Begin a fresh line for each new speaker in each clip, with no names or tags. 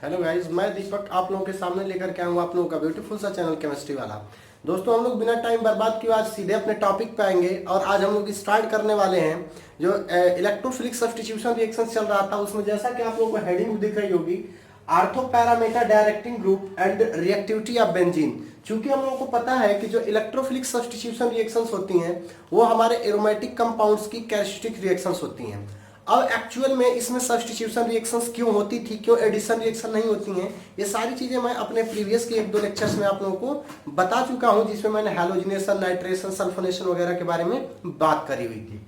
Hello guys, मैं दीपक आप लोगों के सामने लेकर के आया हूँ आप लोगों का ब्यूटीफुल सा चैनल केमिस्ट्री वाला। दोस्तों, हम लोग बिना टाइम बर्बाद किए आज सीधे अपने टॉपिक पे आएंगे और आज हम लोग स्टार्ट करने वाले हैं जो इलेक्ट्रोफिलिक सब्स्टिट्यूशन रिएक्शन चल रहा था उसमें, जैसा कि आप लोगों को हेडिंग दिख रही होगी, ortho parameter directing group and reactivity of benzene. चूंकि हम लोगों को पता है कि जो इलेक्ट्रोफिलिक सब्स्टिट्यूशन रिएक्शंस होती हैं वो हमारे एरोमेटिक कंपाउंड्स की कैरेक्टरिस्टिक रिएक्शंस होती हैं। अब एक्चुअल में इसमें सब्स्टिट्यूशन रिएक्शंस क्यों होती थी, क्यों एडिशन रिएक्शन नहीं होती हैं, ये सारी चीजें मैं अपने प्रीवियस के एक दो लेक्चर्स में आप लोगों को बता चुका हूं, जिसमें मैंने हैलोजिनेशन, नाइट्रेशन, सल्फोनेशन वगैरह के बारे में बात करी हुई थी।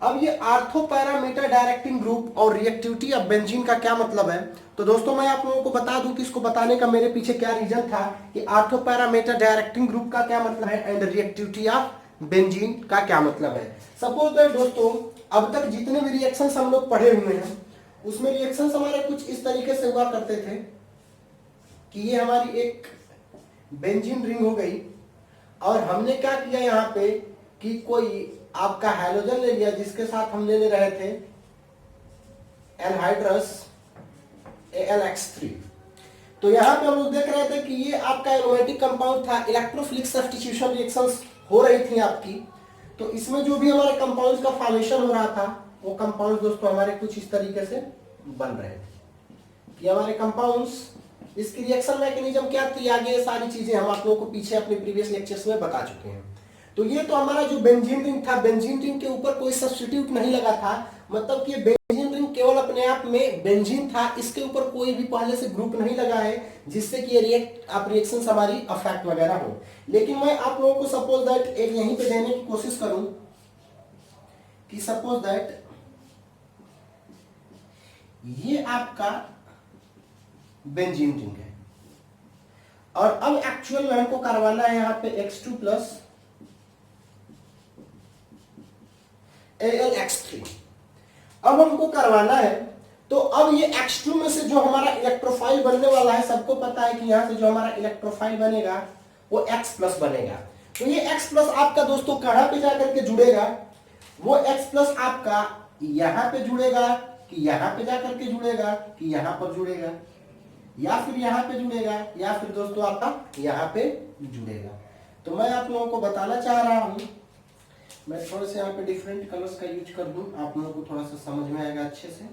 अब ये आर्थो पैरामीटर डायरेक्टिंग ग्रुप और रिएक्टिविटी ऑफ बेंजीन का क्या मतलब है, तो दोस्तों मैं आप लोगों को बता दूं कि इसको बताने का मेरे पीछे क्या रीजन था कि आर्थो पैरामीटर डायरेक्टिंग ग्रुप का क्या मतलब है एंड रिएक्टिविटी ऑफ बेंजीन का क्या मतलब है। सपोज दैट दोस्तों, अब तक जितने भी रिएक्शंस हम लोग पढ़े हुए हैं उसमें रिएक्शंस हमारे कुछ इस तरीके से हुआ करते थे कि ये हमारी एक बेंजीन रिंग हो गई और हमने क्या किया यहाँ पे कि कोई आपका हैलोजन ले लिया जिसके साथ हम ले रहे थे एनहाइड्रस AlX3। तो यहाँ पे हम लोग देख रहे थे कि ये आपका एरोमेटिक कंपाउंड था, इलेक्ट्रोफिलिक सब्स्टिट्यूशन रिएक्शंस हो रही थी आपकी। तो इसमें जो भी हमारे कंपाउंड्स का फॉर्मेशन हो रहा था वो कंपाउंड्स दोस्तों हमारे कुछ इस तरीके से बन रहे थे कि हमारे कंपाउंड्स, इसकी रिएक्शन मैकेनिज्म क्या थी, आगे ये सारी चीजें हम आप लोगों को पीछे अपने प्रीवियस लेक्चर्स में बता चुके हैं। तो ये तो हमारा जो बेंजीन रिंग था, बेंजीन रिंग के ऊपर कोई सब्स्टिट्यूट नहीं लगा था, मतलब कि बेंजीन रिंग केवल अपने आप में बेंजीन था, इसके ऊपर कोई भी पहले से ग्रुप नहीं लगा है जिससे कि ये रिएक्शंस हमारी अफेक्ट वगैरह हो। लेकिन मैं आप लोगों को सपोज दैट एक यहीं पे देने की कोशिश करूं कि सपोज दैट ये आपका बेंजीन रिंग है और अब एक्चुअल में हमको करवाना है यहाँ पे X2 प्लस AlX3। अब हमको करवाना है तो अब ये X2 में से जो हमारा इलेक्ट्रोफाइल बनने वाला है, सबको पता है कि यहां से जो हमारा इलेक्ट्रोफाइल बनेगा वो X प्लस बनेगा। तो ये X प्लस आपका दोस्तों कहां पे जाकर के जुड़ेगा, वो X प्लस आपका यहां पे जुड़ेगा कि यहां पे जाकर के जुड़ेगा कि यहां पर जुड़ेगा या फिर यहां पे जुड़ेगा या फिर दोस्तों आपका यहां पे जुड़ेगा। तो मैं आप लोगों को बताना चाह रहा हूं, मैं थोड़े से यहाँ पे डिफरेंट कलर्स का यूज कर दूं, आप लोगों को थोड़ा सा समझ में आएगा अच्छे से।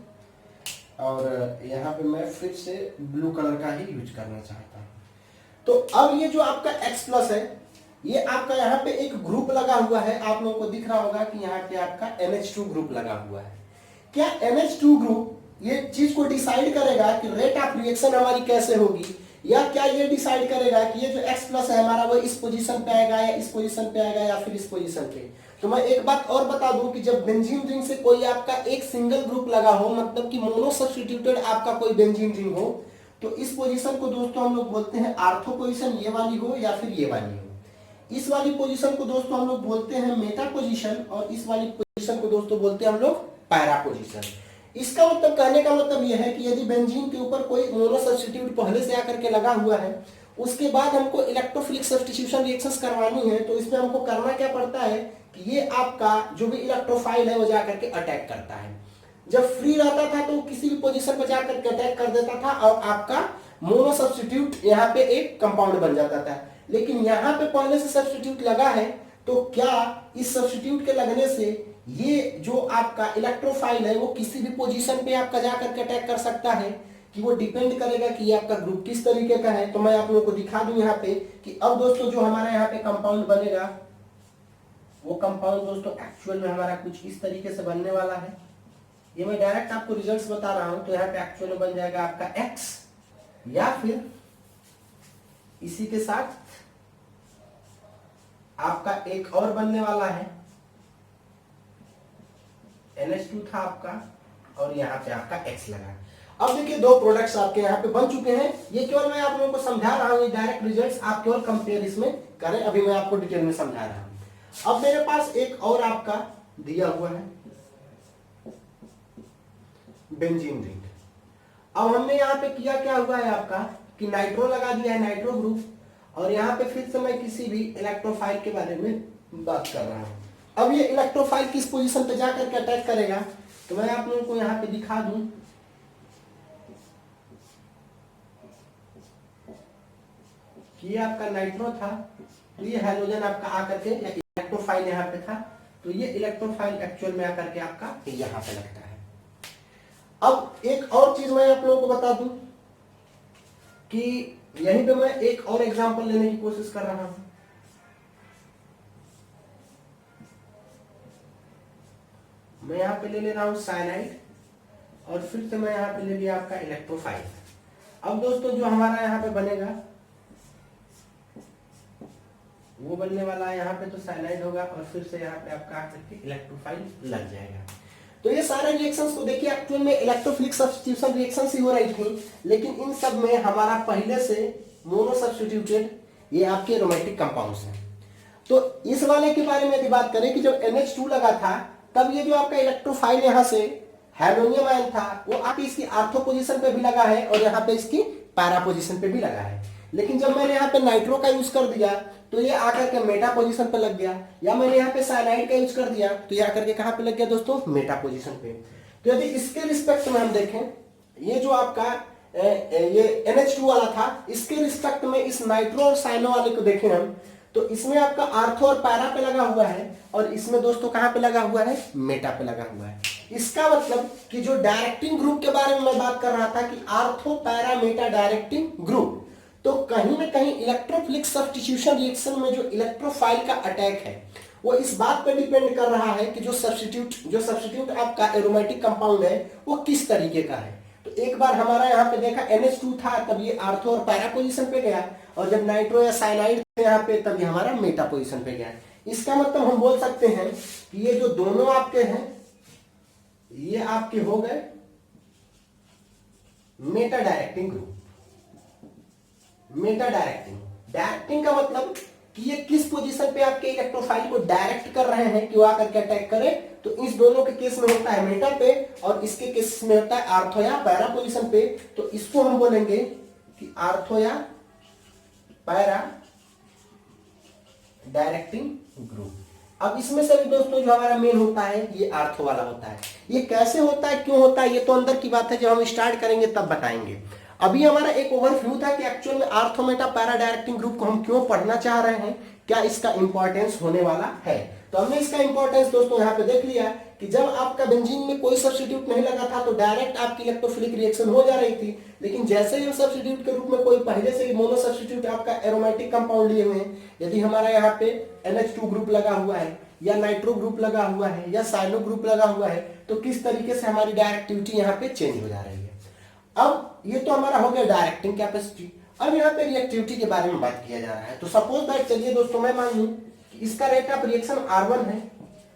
और यहाँ पे मैं फिर से ब्लू कलर का ही यूज करना चाहता हूँ। तो अब ये जो आपका X प्लस है, ये आपका यहाँ पे एक ग्रुप लगा हुआ है, आप लोगों को दिख रहा होगा कि यहाँ पे आपका NH2 ग्रुप लगा हुआ है। क्या NH2 ग्रुप ये चीज को डिसाइड करेगा कि रेट ऑफ रिएक्शन हमारी कैसे होगी, या क्या ये डिसाइड करेगा कि ये जो X प्लस है हमारा वो इस पोजीशन पे आएगा या इस पोजीशन पे आएगा या फिर इस पोजीशन पे। तो मैं एक बात और बता दूं कि जब बेंजीन रिंग से कोई आपका एक सिंगल ग्रुप लगा हो, मतलब कि मोनो सब्स्टिट्यूटेड आपका कोई बेंजीन रिंग हो, तो इस पोजीशन को दोस्तों हम लोग बोलते हैं आर्थो पोजीशन, ये वाली हो या फिर ये वाली हो। इस वाली पोजीशन को दोस्तों हम लोग बोलते हैं मेटा पोजीशन और इस वाली पोजीशन को दोस्तों बोलते हैं हम लोग पैरा पोजीशन। इसका मतलब, कहने का मतलब यह है कि यदि बेंजीन के ऊपर कोई मोनो सब्स्टिट्यूट पहले से आकर के लगा हुआ है, उसके बाद हमको इलेक्ट्रोफिलिक सब्स्टिट्यूशन रिएक्शंस करवानी है, तो इसमें हमको करना क्या पड़ता है कि ये आपका जो भी इलेक्ट्रोफाइल है वो जाकर के अटैक करता है। जब फ्री रहता था तो किसी भी पोजीशन पर जाकर के अटैक कर देता था और आपका मोनो सब्स्टिट्यूट यहाँ पे एक कंपाउंड बन जाता था। लेकिन यहाँ पे पहले से सब्स्टिट्यूट लगा है, तो क्या इस सब्स्टिट्यूट के लगने से ये जो आपका इलेक्ट्रोफाइल है वो किसी भी पोजीशन पे आपका जाकर के अटैक कर सकता है, कि वो डिपेंड करेगा कि ये आपका ग्रुप किस तरीके का है। तो मैं आप लोगों को दिखा दूं यहाँ पे कि अब दोस्तों जो हमारा यहाँ पे कंपाउंड बनेगा वो कंपाउंड दोस्तों एक्चुअल में हमारा कुछ इस तरीके से बनने वाला है। ये मैं डायरेक्ट आपको रिजल्ट्स बता रहा हूं। तो यहाँ पे एक्चुअल में बन जाएगा आपका X, या फिर इसी के साथ आपका एक और बनने वाला है, NH2 था आपका और यहाँ पे आपका X लगा। अब देखिए दो प्रोडक्ट्स आपके यहाँ पे बन चुके हैं। ये केवल मैं आप लोगों को समझा रहा हूँ, ये डायरेक्ट रिजल्ट्स आप केवल कंपेयर इसमें करें, अभी मैं आपको डिटेल में समझा रहा हूँ। अब मेरे पास एक और आपका दिया हुआ है बेंजीन रिंग। अब हमने यहाँ पे किया क्या हुआ है आपका कि नाइट्रो लगा दिया है, नाइट्रो ग्रुप, और यहाँ पे फिर से मैं किसी भी इलेक्ट्रोफाइल के बारे में बात कर रहा हूँ। अब ये इलेक्ट्रोफाइल किस पोजीशन पे जाकर के अटैक करेगा, तो मैं आप लोगों को यहाँ पे दिखा दूं कि ये आपका नाइट्रो था, तो ये हैलोजन आपका आकर के इलेक्ट्रोफाइल यहाँ पे था, तो ये इलेक्ट्रोफाइल एक्चुअल में आकर के आपका यहाँ पे लगता है। अब एक और चीज मैं आप लोगों को बता दूं कि यहीं पे मैं एक और एग्जांपल लेने की कोशिश कर रहा हूं। मैं यहां पे ले रहा हूं साइनाइड और फिर से मैं यहां पे ले लिया आपका इलेक्ट्रोफाइल। अब दोस्तों जो हमारा यहाँ पे बनेगा वो बनने वाला है यहाँ पे, तो साइनाइड होगा और फिर से यहाँ पे आपका इलेक्ट्रोफाइल लग जाएगा। तो ये सारे रिएक्शंस को देखिए एक्चुअल में इलेक्ट्रोफिलिक सब्स्टिट्यूशन रिएक्शंस ही हो रही थी, लेकिन इन सब में हमारा पहले से मोनो सब्स्टिट्यूटेड ये आपके एरोमेटिक कंपाउंड्स हैं। तो इस वाले के बारे में यदि बात करें कि जब NH2 लगा था तब ये जो आपका इलेक्ट्रोफाइल यहाँ से हैलोनियम आयन था वो आपकी इसकी आर्थो पोजीशन पे भी लगा है और यहाँ पे इसकी पैरा पोजीशन पे भी लगा है। लेकिन जब मैंने यहाँ पे नाइट्रो का यूज कर दिया तो ये आकर के मेटा पोजीशन पे लग गया, या मैंने यहाँ पे साइनाइड का यूज कर दिया तो ये आकर के कहाँ पे लग गया दोस्तों, मेटा पोजीशन पे। तो यदि इसके रिस्पेक्ट में हम देखें, ये जो आपका ये NH2 वाला था, इसके रिस्पेक्ट में इस नाइट्रो और साइनो वाले को देखें हम, तो इसमें आपका आर्थो और पैरा पे लगा हुआ है और इसमें दोस्तों कहां पे लगा हुआ है, मेटा पे लगा हुआ है। इसका मतलब कि जो डायरेक्टिंग ग्रुप के बारे में मैं बात कर रहा था कि ortho para Meta directing group, तो कहीं ना कहीं इलेक्ट्रोफिलिक सब्स्टिट्यूशन रिएक्शन में जो इलेक्ट्रोफाइल का अटैक है वो इस बात पर डिपेंड कर रहा है कि जो सब्स्टिट्यूट आपका एरोमेटिक कंपाउंड है वो किस तरीके का है। तो एक बार हमारा यहाँ पे देखा NH2 था तब ये आर्थो और पैरा पोजीशन पे गया, और जब नाइट्रो या साइनाइड यहाँ पे तब ये हमारा मेटा पोजीशन पे गया। इसका मतलब हम बोल सकते हैं कि ये जो दोनों आपके हैं ये आपके हो गए Meta directing group. Meta directing का मतलब कि ये किस पोजीशन पे आपके इलेक्ट्रोफाइल को डायरेक्ट कर रहे हैं कि वो आकर के अटैक करे। तो इस दोनों के केस में होता है मेटा पे और इसके केस में होता है आर्थो या पैरा पोजीशन पे। तो इसको हम बोलेंगे कि आर्थो या पैरा डायरेक्टिंग ग्रुप। अब इसमें से भी दोस्तों जो हमारा मेन होता है ये आर्थो वाला होता है। ये कैसे होता है, क्यों होता है, ये तो अंदर की बात है, जब हम स्टार्ट करेंगे तब बताएंगे। अभी हमारा एक ओवरव्यू था कि एक्चुअल में ortho Meta para directing group को हम क्यों पढ़ना चाह रहे हैं, क्या इसका इंपॉर्टेंस होने वाला है। तो हमने इसका इंपॉर्टेंस दोस्तों यहाँ पे देख लिया कि जब आपका बेंजीन में कोई सब्स्टिट्यूट नहीं लगा था तो डायरेक्ट आपकी इलेक्ट्रोफिलिक रिएक्शन हो जा रही थी, लेकिन जैसे ही हम सब्स्टिट्यूट के रूप में कोई पहले से ही मोनो सब्स्टिट्यूट आपका एरोमेटिक कंपाउंड लिए हुए हैं, यदि हमारा यहाँ पे NH2 ग्रुप लगा हुआ है या नाइट्रो ग्रुप लगा हुआ है या साइनो ग्रुप लगा हुआ है, तो किस तरीके से हमारी डायरेक्टिविटी यहाँ पे चेंज हो जा रही है। अब ये तो हमारा हो गया डायरेक्टिंग कैपेसिटी। अब यहाँ पे रिएक्टिविटी के बारे में बात किया जा रहा है। तो सपोज दैट, चलिए दोस्तों मैं मान लूं कि इसका रेट ऑफ रिएक्शन R1 है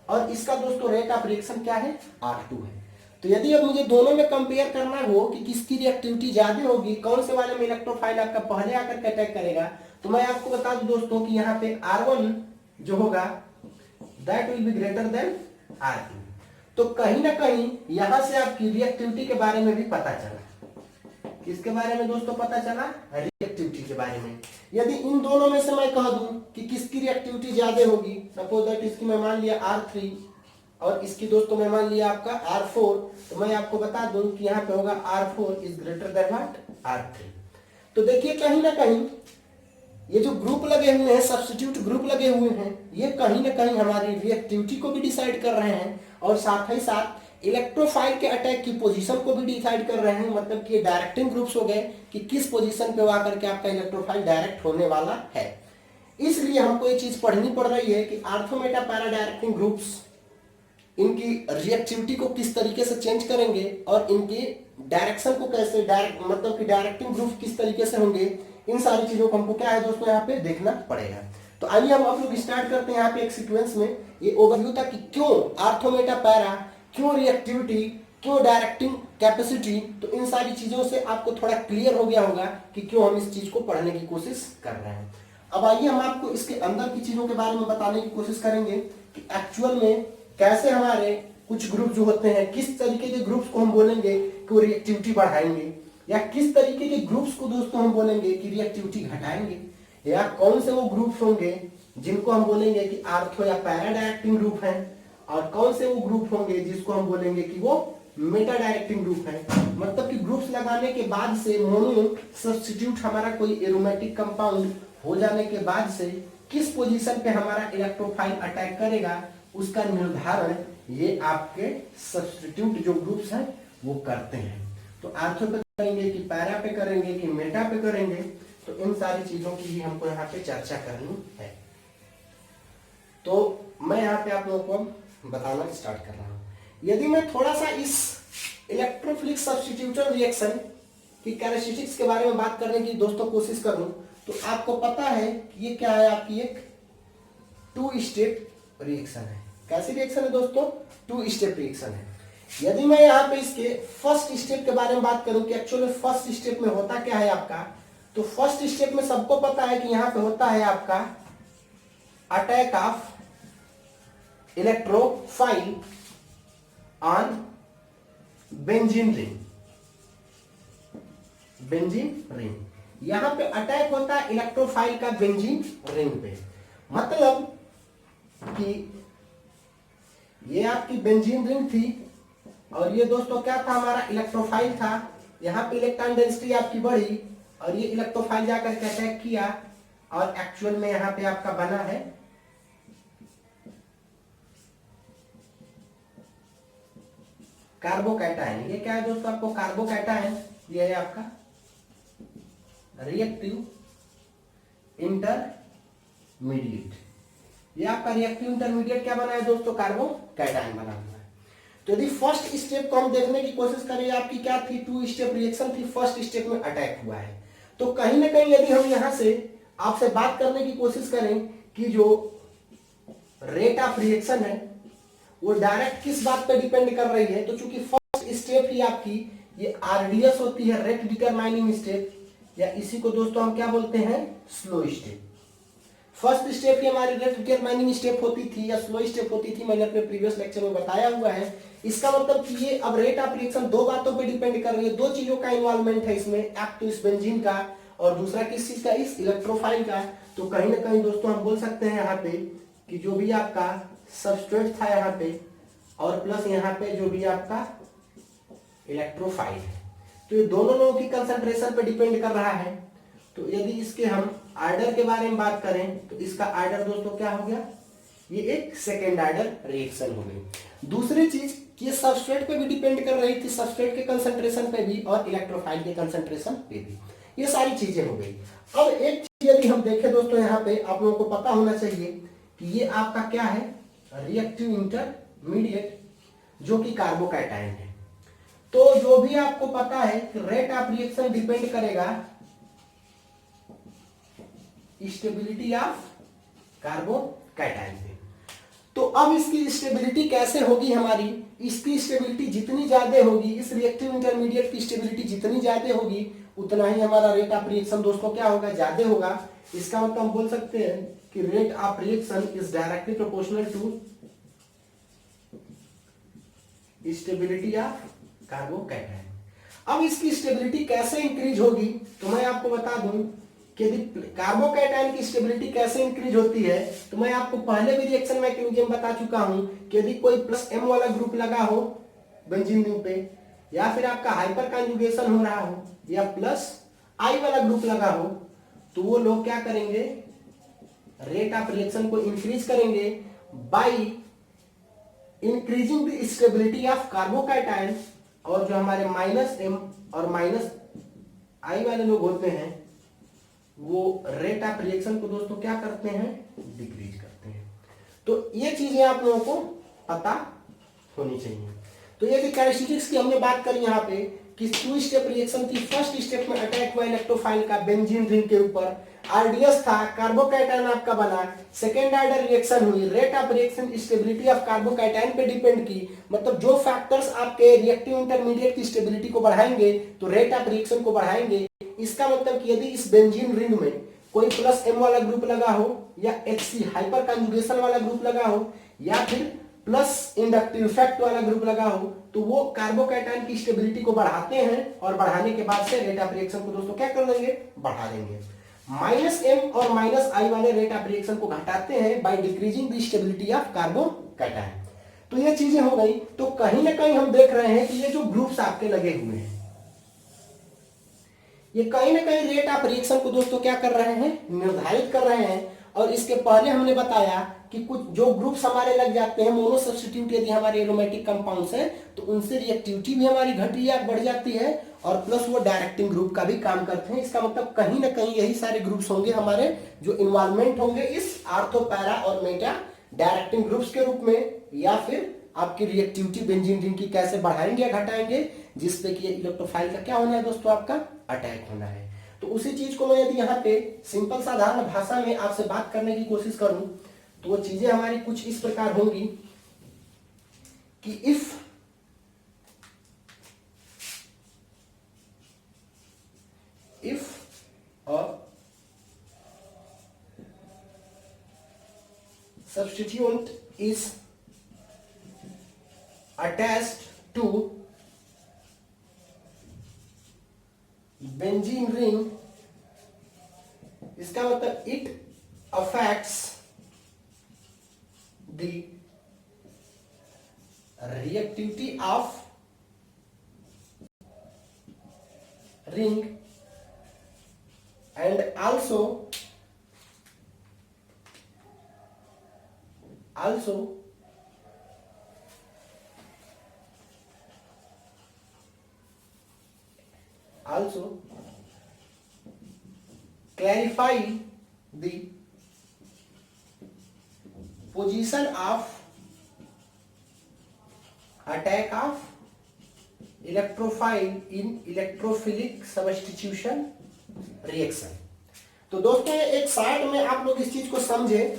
और इसका दोस्तों रेट ऑफ रिएक्शन क्या है, R2 है। तो यदि अब मुझे दोनों में कंपेयर करना हो कि किसकी रिएक्टिविटी ज्यादा होगी, कौन से वाले में इलेक्ट्रोफाइल आपका पहले आकर के अटैक करेगा, तो मैं आपको बता दूं दोस्तों कि यहाँ पे R1 जो होगा that will be greater than R2। तो कहीं ना कहीं यहां से आपकी रिएक्टिविटी के बारे में भी पता चला। किसके बारे में दोस्तों पता चला, रिएक्टिविटी के बारे में। यदि इन दोनों में से मैं कह दूं कि किसकी रिएक्टिविटी ज्यादा होगी, सपोज दैट इसकी मैं मान लिया R3 और इसकी दोस्तों मैं मान लिया आपका R4, तो मैं आपको बता दूं कि यहाँ पे होगा R4 is greater than what, R3। तो देखिए कहीं ना कहीं ये जो ग्रुप लगे हुए हैं, सब्स्टिट्यूट ग्रुप लगे हुए हैं, ये कहीं ना कहीं हमारी रिएक्टिविटी को भी डिसाइड कर रहे हैं और साथ ही साथ इलेक्ट्रोफाइल के अटैक की पोजीशन को भी डिसाइड कर रहे हैं। मतलब कि डायरेक्टिंग ग्रुप्स हो गए कि किस पोजीशन पे आकर के आपका इलेक्ट्रोफाइल डायरेक्ट होने वाला है। इसलिए हमको ये चीज पढ़नी पड़ रही है कि ortho Meta para directing groups इनकी रिएक्टिविटी को किस तरीके से चेंज करेंगे और इनकी डायरेक्शन को कैसे मतलब कि डायरेक्टिंग ग्रुप किस तरीके से होंगे, इन सारी चीजों को हमको क्या है दोस्तों यहाँ पे देखना पड़ेगा। तो आइए हम आप लोग स्टार्ट करते हैं यहाँ पे एक सीक्वेंस में। ये ओवरव्यू था कि क्यों आर्थो मेटा पैरा, क्यों रिएक्टिविटी, क्यों डायरेक्टिंग कैपेसिटी। तो इन सारी चीजों से आपको थोड़ा क्लियर हो गया होगा कि क्यों हम इस चीज को पढ़ने की कोशिश कर रहे हैं। अब आइए हम आपको इसके अंदर की चीजों के बारे में बताने की कोशिश करेंगे कि एक्चुअल में कैसे हमारे कुछ ग्रुप जो होते हैं, किस तरीके के ग्रुप्स को हम बोलेंगे कि वो रिएक्टिविटी बढ़ाएंगे, या किस तरीके के ग्रुप्स को दोस्तों हम बोलेंगे कि रिएक्टिविटी घटाएंगे, या कौन से वो ग्रुप्स होंगे जिनको हम बोलेंगे कि आर्थो या पैरा डायरेक्टिंग ग्रुप है, और कौन से वो ग्रुप होंगे जिसको हम बोलेंगे कि वो मेटा डायरेक्टिंग ग्रुप है। मतलब कि ग्रुप्स लगाने के बाद से मोनो सब्स्टिट्यूट हमारा कोई एरोमेटिक कंपाउंड हो जाने के बाद से किस पोजीशन पे हमारा इलेक्ट्रोफाइल अटैक करेगा उसका निर्धारण ये आपके सब्स्टिट्यूट जो ग्रुप्स हैं वो करते हैं। तो आर्थो पे करेंगे कि पैरा पे करेंगे कि मेटा पे करेंगे, तो इन सारी चीजों की भी हमको यहाँ पे चर्चा करनी है। तो मैं यहाँ पे आप लोगों को बताना स्टार्ट कर रहा हूँ। यदि मैं थोड़ा सा इस इलेक्ट्रोफिलिक सब्स्टिट्यूशन रिएक्शन की कैरेक्टरिस्टिक्स के बारे में बात करने की दोस्तों कोशिश करूं, तो आपको पता है कि ये क्या है, आपकी एक 2 स्टेप रिएक्शन है। कैसी रिएक्शन है दोस्तों? 2 स्टेप रिएक्शन है। यदि मैं यहाँ पे इसके फर्स्ट स्टेप के बारे में बात करूं कि एक्चुअली फर्स्ट स्टेप में होता क्या है आपका, तो फर्स्ट स्टेप में सबको पता है कि यहाँ पे होता है आपका attack of electrophile on benzene ring. Benzene ring यहां पे अटैक होता है इलेक्ट्रोफाइल का बेंजीन रिंग पे। मतलब कि ये आपकी बेंजीन रिंग थी और ये दोस्तों क्या था, हमारा इलेक्ट्रोफाइल था। यहाँ पे इलेक्ट्रॉन डेंसिटी आपकी बढ़ी और ये इलेक्ट्रोफाइल जाकर के अटैक किया और एक्चुअल में यहाँ पे आपका बना है कार्बोकैटायन। ये क्या है दोस्तों, आपको कार्बोकैटायन ये है आपका रिएक्टिव इंटरमीडिएट। ये आपका रिएक्टिव इंटरमीडिएट क्या बना है दोस्तों, कार्बोकैटायन बना हुआ है। तो यदि फर्स्ट स्टेप को हम देखने की कोशिश करें, आपकी क्या थी, 2 स्टेप रिएक्शन थी। फर्स्ट स्टेप में अटैक हुआ है, तो कहीं ना कहीं यदि हम यहां से आपसे बात करने की कोशिश करें कि जो रेट ऑफ रिएक्शन है वो डायरेक्ट किस बात पे डिपेंड कर रही है, तो चूंकि फर्स्ट स्टेप ही आपकी ये आरडीएस होती है, रेट डिटरमाइनिंग स्टेप, या इसी को दोस्तों हम क्या बोलते हैं, स्लो स्टेप। फर्स्ट स्टेप ही हमारी रेट डिटरमाइनिंग स्टेप होती थी या स्लो स्टेप होती थी, मैंने अपने प्रीवियस लेक्चर में बताया हुआ है। इसका मतलब कि ये अब रेट ऑफ रिएक्शन 2 बातों पे डिपेंड कर रही है, 2 चीजों का इन्वॉल्वमेंट है इसमें, एक तो इस बेंजीन का और दूसरा किस चीज का, इस इलेक्ट्रोफाइल का। तो कहीं ना कहीं दोस्तों हम बोल सकते हैं यहाँ पे कि जो भी आपका सबस्ट्रेट था यहाँ पे और प्लस यहाँ पे जो भी आपका इलेक्ट्रोफाइल है, तो ये दोनों लोगों की कंसंट्रेशन पे डिपेंड कर रहा है। तो यदि इसके हम आर्डर के बारे में बात करें तो इसका आर्डर दोस्तों क्या हो गया, ये एक सेकेंड आर्डर रिएक्शन हो गई। दूसरी चीज ये सबस्ट्रेट पे भी डिपेंड कर रही थी, सबस्ट्रेट के कंसंट्रेशन पे भी और इलेक्ट्रोफाइल के कंसंट्रेशन पे भी, ये सारी चीजें हो गई। अब एक चीज यदि हम देखें दोस्तों, यहाँ पे आप लोगों को पता होना चाहिए कि ये आपका क्या है, रिएक्टिव इंटरमीडिएट जो कि कार्बोकैटायन है। तो जो भी आपको पता है कि रेट ऑफ रिएक्शन डिपेंड करेगा स्टेबिलिटी ऑफ कार्बोकैटायन पे। तो अब इसकी स्टेबिलिटी कैसे होगी हमारी, इसकी स्टेबिलिटी जितनी ज्यादा होगी, इस रिएक्टिव इंटरमीडिएट की स्टेबिलिटी जितनी ज्यादा होगी उतना ही हमारा रेट ऑफ रिएक्शन दोस्तों क्या होगा, ज्यादा होगा। इसका मतलब हम बोल सकते हैं कि rate of reaction is directly proportional to stability of carbocation. अब इसकी स्टेबिलिटी कैसे इंक्रीज होगी, तो मैं आपको बता दूं कि यदि कार्बोकैटायन की स्टेबिलिटी कैसे इंक्रीज होती है, तो मैं आपको पहले भी रिएक्शन मैकेनिज्म बता चुका हूं कि यदि कोई प्लस M वाला ग्रुप लगा हो बेंजीन रिंग पे, या फिर आपका हाइपर कॉन्जुगेशन हो रहा हो, या प्लस I वाला ग्रुप लगा हो, तो वो लोग क्या करेंगे, रेट ऑफ रिएक्शन को इंक्रीज करेंगे by increasing the stability of carbocation. और जो हमारे -M और -I वाले लोग होते हैं वो रेट ऑफ रिएक्शन को दोस्तों क्या करते हैं, डिक्रीज करते हैं। तो ये चीजें आप लोगों को पता होनी चाहिए। तो ये कैरेक्टरिस्टिक्स की हमने बात करी यहाँ पे कि 2 स्टेप रिएक्शन थी। फर्स्ट स्टेप में अटैक हुआ इलेक्ट्रोफाइल का बेंजीन रिंग के ऊपर, आरडीएस था, कार्बोकैटायन आपका बना, सेकेंड ऑर्डर रिएक्शन हुई, rate of reaction stability of carbocation पे डिपेंड की। मतलब जो फैक्टर्स आपके रिएक्टिव इंटरमीडिएट की स्टेबिलिटी को बढ़ाएंगे तो रेट ऑफ रिएक्शन को बढ़ाएंगे। इसका मतलब कि यदि इस बेंजीन रिंग में कोई प्लस M वाला ग्रुप लगा हो, या HC हाइपर कॉन्जुगेशन वाला ग्रुप लगा हो, या फिर प्लस इंडक्टिव इफेक्ट वाला ग्रुप लगा हो, तो वो कार्बोकैटायन की स्टेबिलिटी को बढ़ाते हैं और बढ़ाने के बाद से रेट ऑफ रिएक्शन को दोस्तों क्या कर देंगे, बढ़ा देंगे। -M और -I वाले रेट ऑफ रिएक्शन को घटाते हैं by decreasing the stability of carbocation. तो ये चीजें हो गई। तो कहीं ना कहीं हम देख रहे हैं कि ये जो ग्रुप्स आपके लगे हुए हैं, ये कहीं ना कहीं रेट ऑफ रिएक्शन को दोस्तों क्या कर रहे हैं, निर्धारित कर रहे हैं। और इसके पहले हमने बताया कि कुछ जो ग्रुप्स हमारे लग जाते हैं मोनो सब्स्टिट्यूट, यदि हमारे एरोमेटिक कंपाउंड्स हैं तो उनसे रिएक्टिविटी भी हमारी घट या बढ़ जाती है, और प्लस वो डायरेक्टिंग ग्रुप का भी काम करते हैं। इसका मतलब कहीं ना कहीं यही सारे ग्रुप्स होंगे हमारे जो इन्वॉल्वमेंट होंगे इस आर्थो, पैरा और मेटा डायरेक्टिंग ग्रुप्स के रूप में, या फिर आपकी रिएक्टिविटी बेंजीन रिंग की कैसे बढ़ाएंगे या घटाएंगे, जिसपे कि इलेक्ट्रोफाइल का क्या होना है दोस्तों, आपका अटैक होना है। तो उसी चीज को मैं यदि यहाँ पे सिंपल साधारण भाषा में आपसे बात करने की कोशिश करूं तो वो चीजें हमारी कुछ इस प्रकार होंगी कि if a substituent is attached to benzene ring, इसका मतलब it affects the reactivity of ring and also clarify the position of attack of electrophile in electrophilic substitution reaction। तो दोस्तों एक साइड में आप लोग इस चीज को समझे,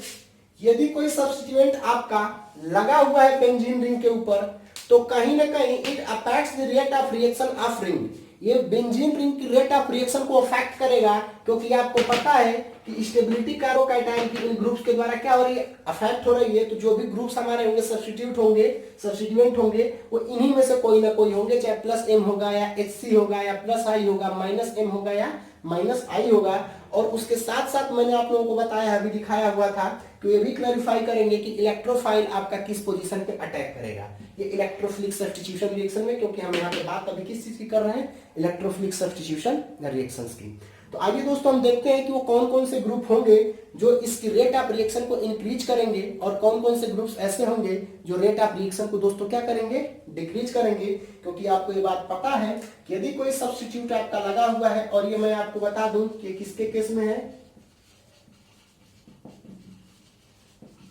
यदि कोई सब्स्टिट्यूएंट आपका लगा हुआ है बेंजीन रिंग के ऊपर तो कहीं ना कहीं it affects the rate of reaction of ring, ये बेंजीन रिंग की रेट ऑफ रिएक्शन को अफेक्ट करेगा, क्योंकि आपको पता है कि स्टेबिलिटी कार्बोकैटायन की इन ग्रुप्स के द्वारा क्या हो रही है, अफेक्ट हो रही है। तो जो भी ग्रुप्स हमारे होंगे सब्स्टिट्यूएंट होंगे वो इन्हीं में से कोई ना कोई होंगे, चाहे प्लस एम होगा या HC होगा या प्लस आई होगा, माइनस एम होगा या माइनस आई होगा। और उसके साथ साथ मैंने आप लोगों को बताया, अभी दिखाया हुआ था कि ये भी क्लैरिफाई करेंगे कि इलेक्ट्रोफाइल आपका किस पोजीशन पे अटैक करेगा, ये इलेक्ट्रोफिलिक सब्स्टिट्यूशन रिएक्शन में, क्योंकि हम यहाँ पे बात अभी किस चीज की कर रहे हैं, इलेक्ट्रोफिलिक सब्स्टिट्यूशन रिएक्शंस की। तो आइए दोस्तों हम देखते हैं कि वो कौन कौन से ग्रुप होंगे जो इसकी रेट ऑफ रिएक्शन को इंक्रीज करेंगे और कौन कौन से ग्रुप्स ऐसे होंगे जो रेट ऑफ रिएक्शन को दोस्तों क्या करेंगे, डिक्रीज करेंगे। क्योंकि आपको ये बात पता है कि यदि कोई सब्स्टिट्यूट आपका लगा हुआ है, और ये मैं आपको बता दूं कि किसके केस में है,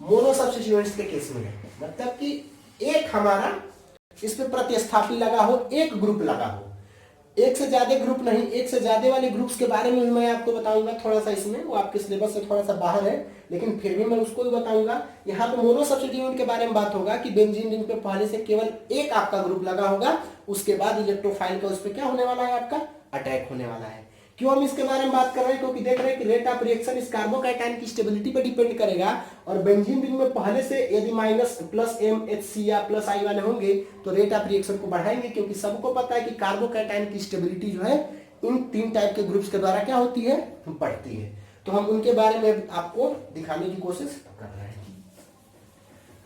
मोनो सब्स्टिट्यूएंट्स के केस में है, मतलब कि एक हमारा इस पे प्रतिस्थापी लगा हो, एक ग्रुप लगा हो, एक से ज्यादा ग्रुप नहीं। एक से ज्यादा वाले ग्रुप्स के बारे में भी मैं आपको बताऊंगा थोड़ा सा, इसमें वो आपके सिलेबस से थोड़ा सा बाहर है, लेकिन फिर भी मैं उसको भी बताऊंगा। यहाँ पे मोनो सब्स्टिट्यूएंट के बारे में बात होगा कि बेंजीन रिंग पे पहले से केवल एक आपका ग्रुप लगा होगा, उसके बाद इलेक्ट्रोफाइल का उस पर क्या होने वाला है, आपका अटैक होने वाला है। क्यों हम इसके बारे में बात कर रहे हैं, क्योंकि देख रहे हैं कि रेट ऑफ रिएक्शन इस कार्बोकैटायन की स्टेबिलिटी पर डिपेंड करेगा, और बेंजीन रिंग में पहले से यदि माइनस प्लस एम HC या प्लस आई वाले होंगे तो रेट ऑफ रिएक्शन को बढ़ाएंगे, क्योंकि सबको पता है कि कार्बोकैटायन की स्टेबिलिटी जो है इन तीन टाइप के ग्रुप्स के द्वारा क्या होती है, बढ़ती है। तो हम उनके बारे में आपको दिखाने की कोशिश कर रहे हैं।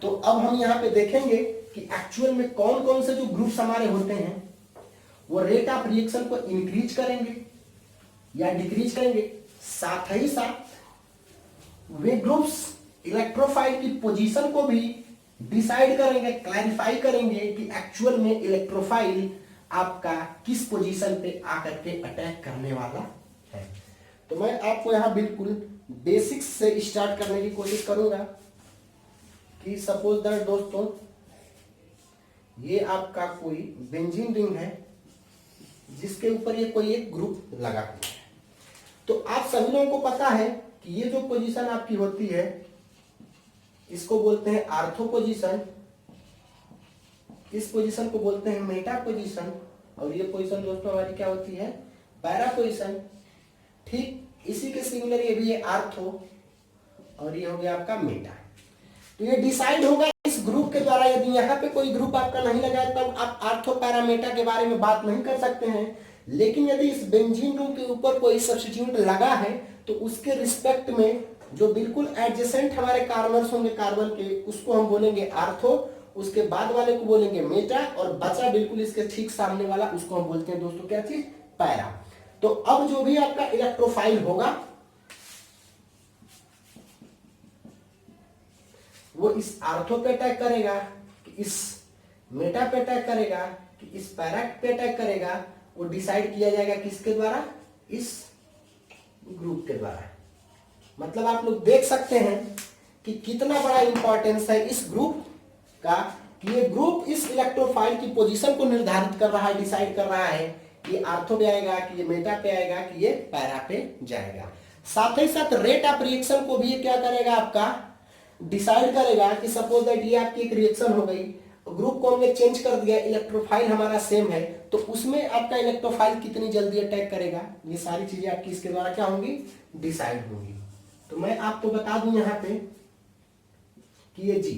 तो अब हम यहाँ पे देखेंगे कि एक्चुअल में कौन कौन से जो ग्रुप्स हमारे होते हैं वो रेट ऑफ रिएक्शन को इंक्रीज करेंगे या डिक्रीज करेंगे, साथ ही साथ वे ग्रुप्स इलेक्ट्रोफाइल की पोजीशन को भी डिसाइड करेंगे, क्लैरिफाई करेंगे कि एक्चुअल में इलेक्ट्रोफाइल आपका किस पोजीशन पे आकर के अटैक करने वाला है। तो मैं आपको यहां बिल्कुल बेसिक्स से स्टार्ट करने की कोशिश करूंगा कि सपोज दैट दोस्तों ये आपका कोई बेंजीन रिंग है जिसके ऊपर ये कोई एक ग्रुप लगा हुआ है। तो आप सभी लोगों को पता है कि ये जो पोजीशन आपकी होती है इसको बोलते हैं आर्थो पोजीशन, इस पोजीशन को बोलते हैं मेटा पोजीशन, और ये पोजीशन दोस्तों हमारी क्या होती है, पैरा पोजीशन। ठीक इसी के सिमिलर ये भी है आर्थो, और ये हो गया आपका मेटा। तो ये डिसाइड होगा इस ग्रुप के द्वारा। यदि यहाँ पे कोई ग्रुप आपका नहीं लगा है तब आप आर्थो पैरा मेटा के बारे में बात नहीं कर सकते हैं, लेकिन यदि इस बेंजीन रिंग के ऊपर कोई सब्स्टिट्यूट लगा है तो उसके रिस्पेक्ट में जो बिल्कुल एडजेसेंट हमारे कार्बन्स होंगे कार्बन के, उसको हम बोलेंगे आर्थो, उसके बाद वाले को बोलेंगे मेटा, और बचा बिल्कुल इसके ठीक सामने वाला उसको हम बोलते हैं दोस्तों क्या चीज, पैरा। तो अब जो भी आपका इलेक्ट्रोफाइल होगा वो इस आर्थो पे अटैक करेगा कि इस मेटा पे अटैक करेगा कि इस पैरा पे अटैक करेगा, वो डिसाइड किया जाएगा किसके द्वारा, इस ग्रुप के द्वारा। मतलब आप लोग देख सकते हैं कि कितना बड़ा इंपॉर्टेंस है इस ग्रुप का, कि ये ग्रुप इस इलेक्ट्रोफाइल की पोजीशन को निर्धारित कर रहा है, डिसाइड कर रहा है कि ये आर्थो पे आएगा, कि ये मेटा पे आएगा, कि ये पैरा पे जाएगा। साथ ही साथ रेट ऑफ रिएक्शन को भी ये क्या करेगा, आपका डिसाइड करेगा कि सपोज दैट ये आपकी एक रिएक्शन हो गई, ग्रुप को हमने चेंज कर दिया, इलेक्ट्रोफाइल हमारा सेम है, तो उसमें आपका इलेक्ट्रोफाइल कितनी जल्दी अटैक करेगा, ये सारी चीजें आपकी इसके द्वारा क्या होंगी, डिसाइड होंगी। तो मैं आपको बता दूं यहां पे कि ये जी।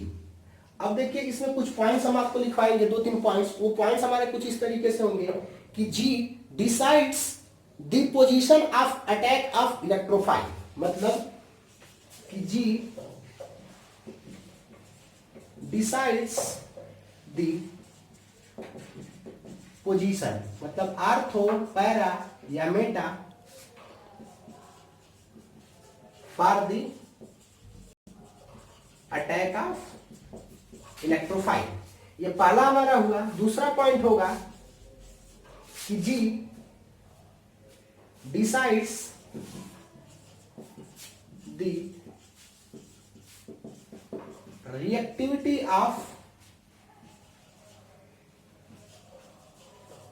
अब देखिए इसमें कुछ पॉइंट्स हम आपको लिखवाएंगे, 2-3 पॉइंट्स। वो पॉइंट्स हमारे कुछ इस तरीके से होंगे कि G decides the position of attack of electrophile, मतलब कि जी डिसाइड्स द पोजीशन, मतलब आर्थो, पैरा या meta for the attack of electrophile. ये पहला हमारा हुआ। दूसरा पॉइंट होगा कि G decides the reactivity of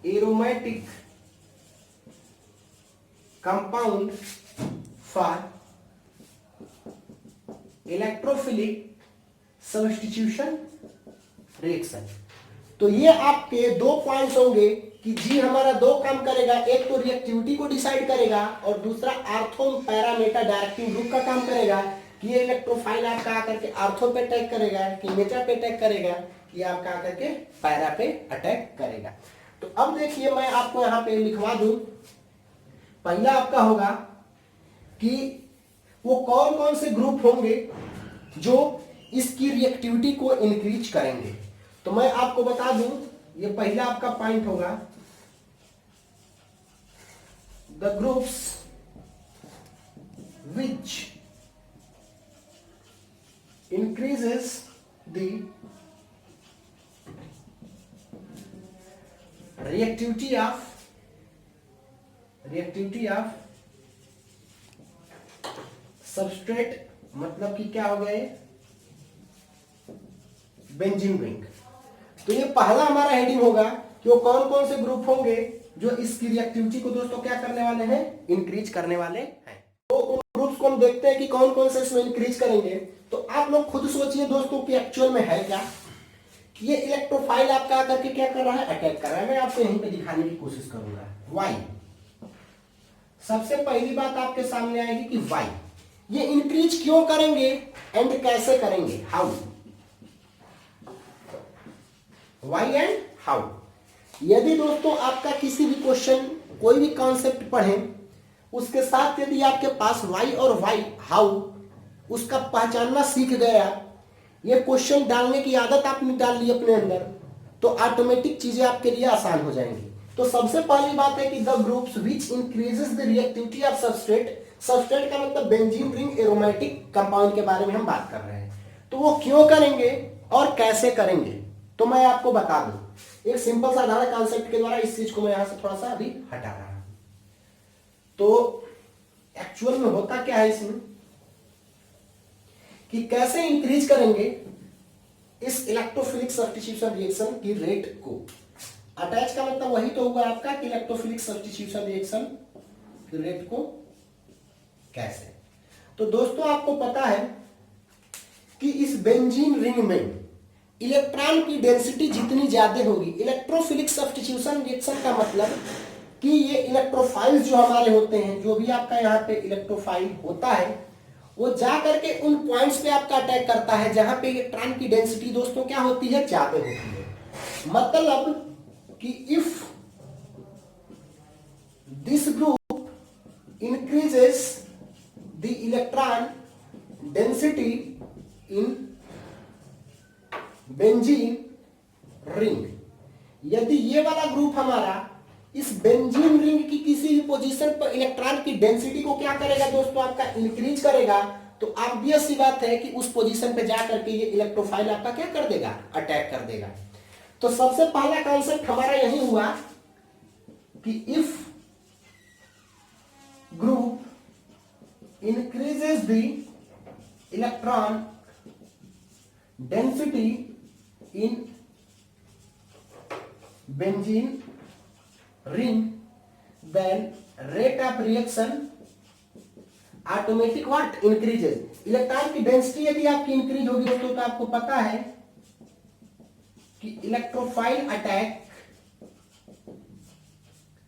aromatic compound for electrophilic substitution reaction. तो ये आपके 2 पॉइंट्स होंगे कि जी हमारा 2 काम करेगा, एक तो रिएक्टिविटी को डिसाइड करेगा और दूसरा ortho para Meta directive group का काम करेगा कि ये इलेक्ट्रोफाइल आपका आकर के आर्थो पे अटैक करेगा, कि मेटा पे अटैक करेगा, कि आपका आकर के पैरा पे अटैक करेगा। तो अब देखिए मैं आपको यहां पे लिखवा दूं। पहला आपका होगा कि वो कौन कौन से ग्रुप होंगे जो इसकी रिएक्टिविटी को इंक्रीज करेंगे। तो मैं आपको बता दूं, ये पहला आपका पॉइंट होगा, the groups which increases the reactivity of substrate, मतलब कि क्या हो गए, बेंजीन रिंग। तो ये पहला हमारा हेडिंग होगा कि वो कौन कौन से ग्रुप होंगे जो इसकी रिएक्टिविटी को दोस्तों क्या करने वाले हैं, इंक्रीज करने वाले हैं। तो उन ग्रुप्स को हम देखते हैं कि कौन कौन से इसमें इंक्रीज करेंगे। तो आप लोग खुद सोचिए दोस्तों कि एक्चुअल में है क्या, कि ये इलेक्ट्रोफाइल आपका आकर के क्या कर रहा है, अटैक कर रहा है। मैं आपको यहीं पे दिखाने की कोशिश करूंगा। वाई, सबसे पहली बात आपके सामने आएगी कि वाई, ये इंक्रीज क्यों करेंगे एंड कैसे करेंगे, हाउ, वाई एंड हाउ। यदि दोस्तों आपका किसी भी क्वेश्चन, कोई भी कॉन्सेप्ट पढ़ें, उसके साथ यदि आपके पास वाई और वाई हाउ उसका पहचानना सीख गया, ये क्वेश्चन डालने की आदत आपने डाल ली अपने अंदर, तो ऑटोमेटिक चीजें आपके लिए आसान हो जाएंगी। तो सबसे पहली बात है कि the groups which increases the reactivity of substrate, substrate का मतलब बेंजीन रिंग एरोमेटिक कंपाउंड के बारे में हम बात कर रहे हैं। तो वो क्यों करेंगे और कैसे करेंगे, तो मैं आपको बता दूं एक सिंपल साधारण कॉन्सेप्ट के द्वारा। इस चीज को मैं यहां से थोड़ा सा अभी हटा रहा हूं। तो एक्चुअल में होता क्या है इसमें, कि कैसे इंक्रीज करेंगे इस इलेक्ट्रोफिलिक सब्स्टिट्यूशन रिएक्शन की रेट को। अटैच का मतलब वही तो हुआ आपका कि इलेक्ट्रोफिलिक सब्स्टिट्यूशन रिएक्शन की रेट को कैसे। तो दोस्तों आपको पता है कि इस बेंजीन रिंग में इलेक्ट्रॉन की डेंसिटी जितनी ज्यादा होगी, इलेक्ट्रोफिलिक सब्स्टिट्यूशन रिएक्शन का मतलब कि ये इलेक्ट्रोफाइल्स जो हमारे होते हैं, जो भी आपका यहाँ पे इलेक्ट्रोफाइल होता है, वो जा करके उन पॉइंट्स पे आपका अटैक करता है जहां पे इलेक्ट्रॉन की डेंसिटी दोस्तों क्या होती है, ज्यादा होती है। मतलब कि if this group increases the electron density in benzene ring, यदि ये वाला ग्रुप हमारा इस बेंजीन रिंग की किसी भी पोजीशन इलेक्ट्रॉन की डेंसिटी को क्या करेगा दोस्तों, आपका इंक्रीज करेगा, तो ऑब्वियस सी बात है कि उस पोजीशन पे जाकर के ये इलेक्ट्रोफाइल आपका क्या कर देगा, अटैक कर देगा। तो सबसे पहला कॉन्सेप्ट हमारा यही हुआ कि if group increases the electron density in benzene ring, then rate of reaction automatic what increases. Electron की डेंसिटी यदि आपकी इंक्रीज होगी दोस्तों, तो आपको पता है कि electrophile attack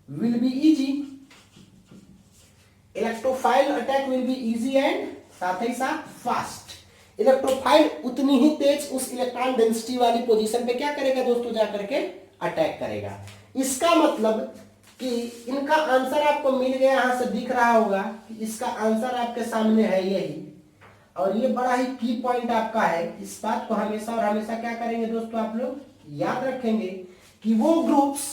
will be easy, electrophile attack will be easy and साथ ही साथ फास्ट। इलेक्ट्रोफाइल उतनी ही तेज उस इलेक्ट्रॉन डेंसिटी वाली पोजीशन पे क्या करेगा दोस्तों, जाकर के अटैक करेगा। इसका मतलब कि इनका आंसर आपको मिल गया, यहां से दिख रहा होगा कि इसका आंसर आपके सामने है यही, और ये बड़ा ही की पॉइंट आपका है। इस बात को हमेशा और हमेशा क्या करेंगे दोस्तों, आप लोग याद रखेंगे कि वो ग्रुप्स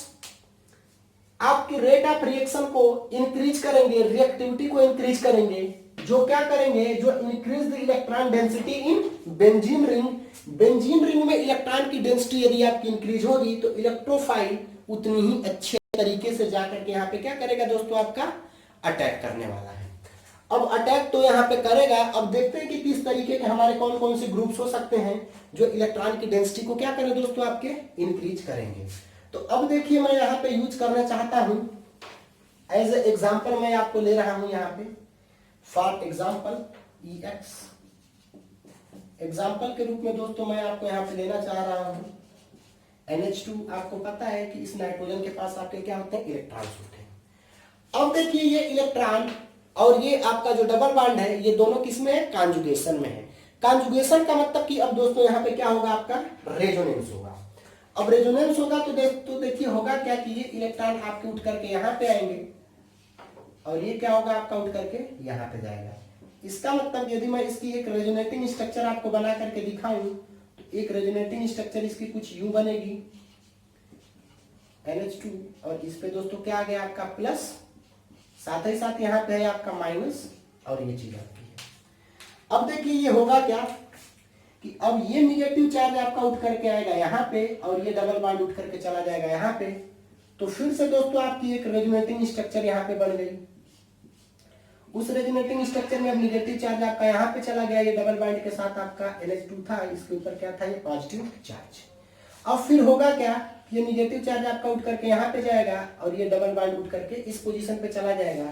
आपकी रेट ऑफ रिएक्शन को इंक्रीज करेंगे, रिएक्टिविटी को इंक्रीज करेंगे, जो क्या करेंगे, जो increase the electron density in benzene ring. Benzene ring में इलेक्ट्रॉन की डेंसिटी यदि आपकी इंक्रीज होगी तो इलेक्ट्रोफाइल उतनी ही अच्छे तरीके से जाकर के यहाँ पे क्या करेगा दोस्तों, आपका अटैक करने वाला है। अब अटैक तो यहाँ पे करेगा। अब देखते हैं कि किस तरीके के हमारे कौन कौन से ग्रुप्स हो सकते हैं जो इलेक्ट्रॉन की डेंसिटी को क्या करें दोस्तों, आपके इंक्रीज करेंगे। तो अब देखिए मैं यहाँ पे यूज करना चाहता हूं एज ए एग्जाम्पल, मैं आपको ले रहा हूं यहाँ पे फॉर एग्जाम्पल EX, एग्जाम्पल के रूप में दोस्तों मैं आपको यहाँ पे लेना चाह रहा हूं NH2। आपको पता है कि इस नाइट्रोजन के पास आपके क्या होते हैं, इलेक्ट्रॉन्स होते हैं। अब देखिए ये इलेक्ट्रॉन और ये आपका जो डबल बॉन्ड है, ये दोनों किसमें है, कॉन्जुगेशन में है। कॉन्जुगेशन का मतलब कि अब दोस्तों यहाँ पे क्या होगा, आपका रेजोनेंस होगा। अब रेजोनेंस होगा तो देखिए होगा क्या कि ये इलेक्ट्रॉन आपके उठ करके यहाँ पे आएंगे और ये क्या होगा, आपका उठ करके यहाँ पे जाएगा। इसका मतलब यदि मैं इसकी एक रेजोनेटिंग स्ट्रक्चर आपको बना करके दिखाऊं, एक रेजोनेटिंग स्ट्रक्चर इसकी कुछ यूं बनेगी NH2, और इस पे दोस्तों क्या आ गया आपका प्लस, साथ ही साथ यहाँ पे है आपका माइनस, और ये चीज आपकी है। अब देखिए ये होगा क्या कि अब ये निगेटिव चार्ज आपका उठ करके आएगा यहाँ पे, और ये डबल बॉन्ड उठ करके चला जाएगा यहाँ पे। तो फिर से दोस्तों आपकी एक रेजोनेटिंग स्ट्रक्चर यहाँ पे बन गई। उस रेजोनेटिंग स्ट्रक्चर में अब निगेटिव चार्ज आपका यहाँ पे चला गया, ये डबल बॉन्ड के साथ आपका NH2 था, इसके ऊपर क्या था, ये पॉजिटिव चार्ज। अब फिर होगा क्या, ये निगेटिव चार्ज आपका उठ करके यहाँ पे जाएगा और ये डबल बॉन्ड उठ करके इस पोजीशन पे चला जाएगा।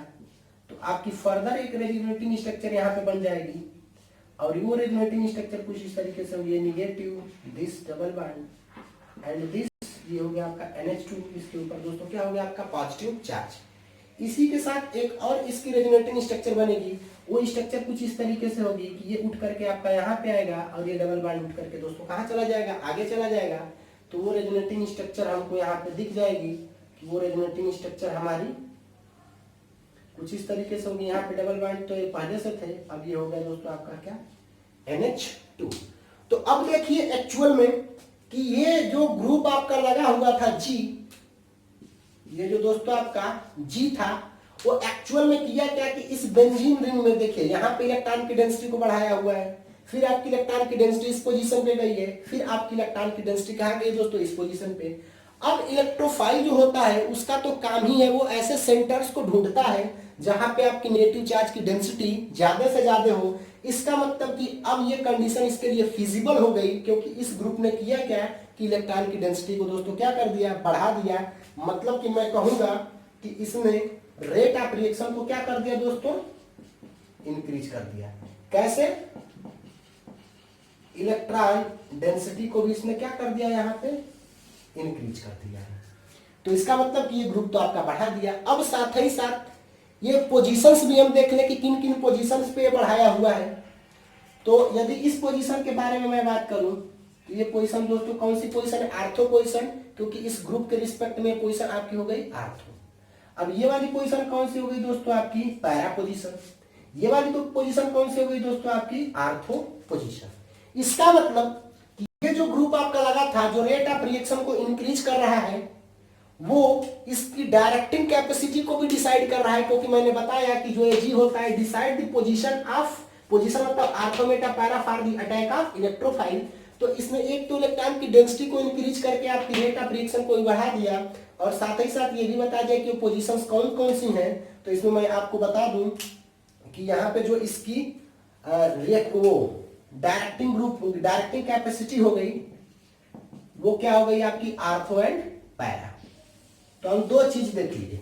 तो आपकी फर्दर एक रेजोनेटिंग स्ट्रक्चर यहाँ पे बन जाएगी, और वो रेजोनेटिंग स्ट्रक्चर कुछ इस तरीके से, ये negative, this double bond and this, ये हो गया आपका NH2, इसके ऊपर दोस्तों क्या हो गया, आपका पॉजिटिव चार्ज। इसी के साथ एक और इसकी रेजोनेटिंग स्ट्रक्चर बनेगी, वो स्ट्रक्चर कुछ इस तरीके से होगी कि ये उठ करके आपका यहाँ पे आएगा और ये डबल बॉन्ड उठ करके दोस्तों कहाँ चला जाएगा, आगे चला जाएगा। तो वो रेजोनेटिंग स्ट्रक्चर हमको यहाँ पे दिख जाएगी कि वो रेजोनेटिंग स्ट्रक्चर हमारी कुछ इस तरीके से होगी। यहाँ पे डबल बॉन्ड तो ये पहले से थे, अब ये हो गया दोस्तों आपका क्या, NH2। तो अब देखिए एक्चुअल में कि ये जो ग्रुप आपका लगा हुआ था G, ये जो दोस्तों आपका G था, वो एक्चुअल में किया क्या कि इस बेंजीन रिंग में देखिए यहाँ पे इलेक्ट्रॉन की डेंसिटी को बढ़ाया हुआ है, फिर आपकी इलेक्ट्रॉन की डेंसिटी इस पोजीशन पे गई है, फिर आपकी इलेक्ट्रॉन की डेंसिटी कहाँ गई दोस्तों, इस पोजीशन पे। अब इलेक्ट्रोफाइल जो होता है उसका तो काम ही है वो ऐसे सेंटर्स को ढूंढता है जहां पे आपकी नेगेटिव चार्ज की डेंसिटी ज्यादा से ज्यादा हो। इसका मतलब कि अब ये कंडीशन इसके लिए फिजिबल हो गई, क्योंकि इस ग्रुप ने किया क्या कि इलेक्ट्रॉन की डेंसिटी को दोस्तों क्या कर दिया, बढ़ा दिया। मतलब कि मैं कहूंगा कि इसने रेट ऑफ रिएक्शन को क्या कर दिया दोस्तों, इंक्रीज कर दिया। कैसे, इलेक्ट्रॉन डेंसिटी को भी इसने क्या कर दिया, यहाँ पे इंक्रीज कर दिया है। तो इसका मतलब कि ये ग्रुप तो आपका बढ़ा दिया। अब साथ ही साथ ये पोजीशंस भी हम देख ले कि किन किन पोजीशंस पे बढ़ाया हुआ है। तो यदि इस पोजीशन के बारे में मैं बात करूं तो ये पोजीशन दोस्तों कौन सी पोजीशन है, आर्थो पोजीशन, क्योंकि इस ग्रुप के रिस्पेक्ट में पोजीशन आपकी हो गई आर्थो। अब ये वाली पोजीशन कौन सी हो गई दोस्तों, आपकी पैरा पोजीशन। ये वाली तो पोजीशन कौन सी हो गई दोस्तों, आपकी आर्थो पोजीशन। इसका मतलब कि ये जो ग्रुप आपका लगा था जो रेट ऑफ रिएक्शन को इंक्रीज कर रहा है, वो इसकी डायरेक्टिंग कैपेसिटी को भी डिसाइड कर रहा है, क्योंकि मैंने बताया कि जो Ag होता है डिसाइड द पोजीशन मतलब ortho Meta para for the attack of electrophile. तो इसने एक तो इलेक्ट्रॉन की डेंसिटी को इंक्रीज करके आपकी रेट ऑफ रिएक्शन को बढ़ा दिया, और साथ ही साथ ये भी बता दिया कि पोजीशंस कौन कौन सी हैं। तो इसमें मैं आपको बता दूं कि यहाँ पे जो इसकी वो डायरेक्टिंग कैपेसिटी हो गई, वो क्या हो गई आपकी आर्थो एंड पैरा। तो हम दो चीज देख लीजिए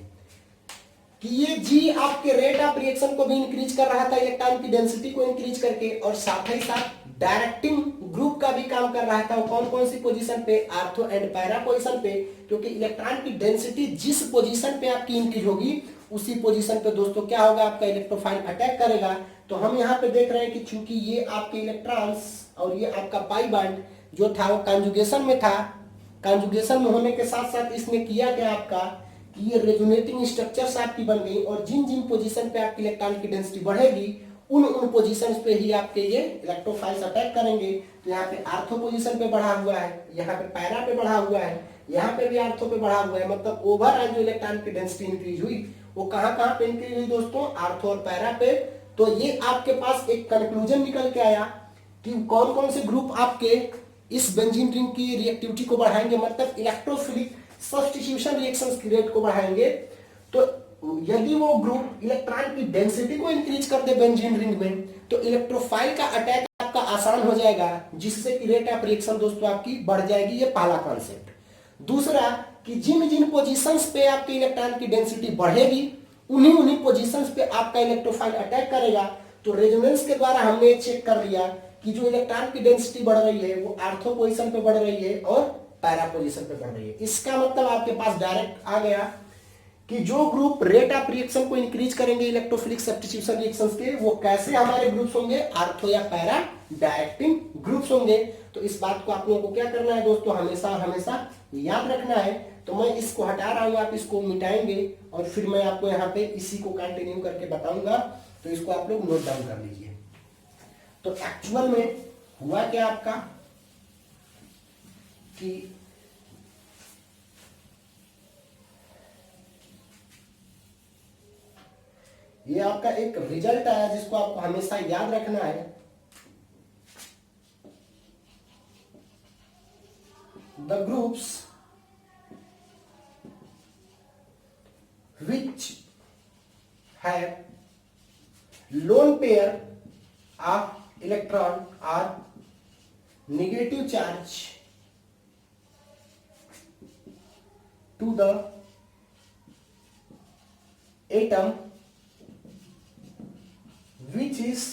कि ये जी आपके रेट ऑफ रिएक्शन को भी इंक्रीज कर रहा था इलेक्ट्रॉन की डेंसिटी को इंक्रीज करके, और साथ ही साथ डायरेक्टिंग ग्रुप का भी काम कर रहा था। वो कौन कौन सी पोजीशन पे, आर्थो एंड पैरा पोजीशन पे, क्योंकि इलेक्ट्रॉन की डेंसिटी जिस पोजीशन पे आपकी इंक्रीज होगी उसी पोजीशन पे दोस्तों क्या होगा, आपका इलेक्ट्रोफाइल अटैक करेगा। तो हम यहाँ पे देख रहे हैं कि चूंकि ये आपके इलेक्ट्रॉन्स और ये आपका पाई बॉन्ड जो था वो कॉन्जुगेशन में था, कॉन्जुगेशन में होने के साथ साथ इसने किया क्या आपका कि ये रेजोनेटिंग स्ट्रक्चर्स आपकी बन गई, और जिन जिन पोजीशन पे आपकी इलेक्ट्रॉन की डेंसिटी बढ़ेगी उन पोजीशंस पे ही आपके ये इलेक्ट्रोफाइल्स अटैक करेंगे। तो यहाँ पे आर्थो पोजीशन पे बढ़ा हुआ है, यहाँ पे पैरा पे बढ़ा हुआ है, यहाँ पे भी आर्थो पे बढ़ा हुआ है, मतलब ओवरऑल जो इलेक्ट्रॉन की डेंसिटी इंक्रीज हुई वो कहाँ कहाँ पे इंक्रीज हुई दोस्तों, आर्थो और पैरा पे। तो ये आपके पास एक कंक्लूजन निकल के आया कि कौन कौन से ग्रुप आपके इस बेंजीन रिंग की रिएक्टिविटी को बढ़ाएंगे, मतलब इलेक्ट्रोफिलिक सब्स्टिट्यूशन रिएक्शंस की रेट को बढ़ाएंगे। तो यदि वो ग्रुप इलेक्ट्रॉन की डेंसिटी को इंक्रीज कर दे बेंजीन रिंग में, तो इलेक्ट्रोफाइल का अटैक आपका आसान हो जाएगा, जिससे कि रेट ऑफ रिएक्शन दोस्तों आपकी बढ़ जाएगी। ये पहला कॉन्सेप्ट। दूसरा कि जिन जिन पोजीशंस पे आपकी इलेक्ट्रॉन की डेंसिटी बढ़ेगी उन्हीं पोजीशंस पे आपका इलेक्ट्रोफाइल अटैक करेगा। तो रेजोनेंस के द्वारा हमने चेक कर लिया कि जो इलेक्ट्रॉन की डेंसिटी बढ़ रही है वो आर्थो पोजीशन पे बढ़ रही है और पैरा पोजीशन पे बढ़ रही है। इसका मतलब आपके पास डायरेक्ट आ गया कि जो ग्रुप रेट ऑफ रिएक्शन को इंक्रीज करेंगे इलेक्ट्रोफिलिक सब्स्टिट्यूशन रिएक्शंस के, वो कैसे हमारे ग्रुप्स होंगे, आर्थो या पैरा डायरेक्टिंग ग्रुप्स होंगे। तो इस बात को आप लोगों को क्या करना है दोस्तों, हमेशा हमेशा याद रखना है। तो मैं इसको हटा रहा हूं, आप इसको मिटाएंगे और फिर मैं आपको यहाँ पे इसी को कंटिन्यू करके बताऊंगा। तो इसको आप लोग नोट डाउन कर लीजिए। तो एक्चुअल में हुआ क्या आपका कि ये आपका एक रिजल्ट आया जिसको आपको हमेशा याद रखना है। The groups which have lone pair of electron or negative charge to the atom which is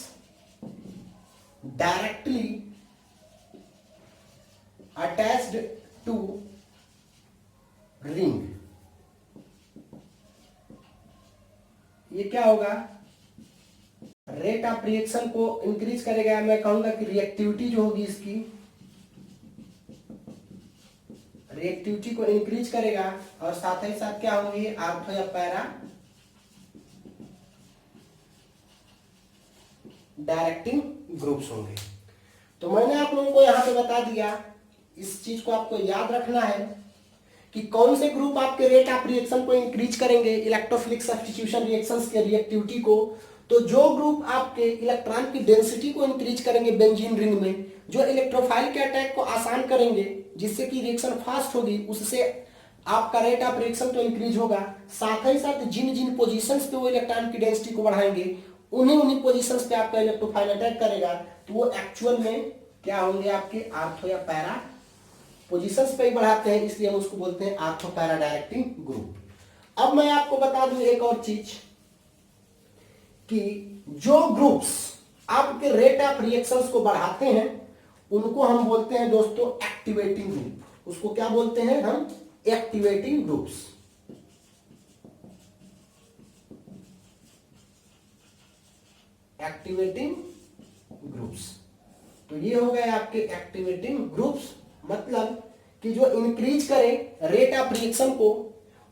directly attached to ring, ये क्या होगा, रेट ऑफ रिएक्शन को इंक्रीज करेगा। मैं कहूंगा कि रिएक्टिविटी जो होगी इसकी रिएक्टिविटी को इंक्रीज करेगा, और साथ ही साथ क्या होंगे, आर्थो या पैरा डायरेक्टिंग ग्रुप्स होंगे। तो मैंने आप लोगों को यहां पे बता दिया, इस चीज को आपको याद रखना है कि कौन से ग्रुप आपके रेट ऑफ रिएक्शन को इंक्रीज करेंगे इलेक्ट्रोफिलिक सब्स्टिट्यूशन रिएक्शंस के रिएक्टिविटी को। तो जो ग्रुप आपके इलेक्ट्रॉन की डेंसिटी को इंक्रीज करेंगे बेंजीन रिंग में, जो इलेक्ट्रोफाइल के अटैक को आसान करेंगे जिससे कि रिएक्शन फास्ट होगी, उससे आपका रेट ऑफ रिएक्शन तो इंक्रीज होगा। साथ ही साथ जिन जिन पोजीशंस पे वो इलेक्ट्रॉन की डेंसिटी को बढ़ाएंगे उन्हीं पोजीशंस पे आपका इलेक्ट्रोफाइल अटैक करेगा। तो वो एक्चुअल में क्या होंगे, आपके आर्थो या पैरा पोजीशंस पे ही बढ़ाते हैं, इसलिए हम उसको बोलते हैं आर्थो पैरा डायरेक्टिंग ग्रुप। अब मैं आपको बता दूं एक और चीज कि जो ग्रुप्स आपके रेट ऑफ रिएक्शंस को बढ़ाते हैं उनको हम बोलते हैं दोस्तों एक्टिवेटिंग ग्रुप। उसको क्या बोलते हैं हम, एक्टिवेटिंग ग्रुप्स। एक्टिवेटिंग ग्रुप्स, तो ये हो गए आपके एक्टिवेटिंग ग्रुप्स। मतलब कि जो इंक्रीज करें रेट ऑफ रिएक्शन को,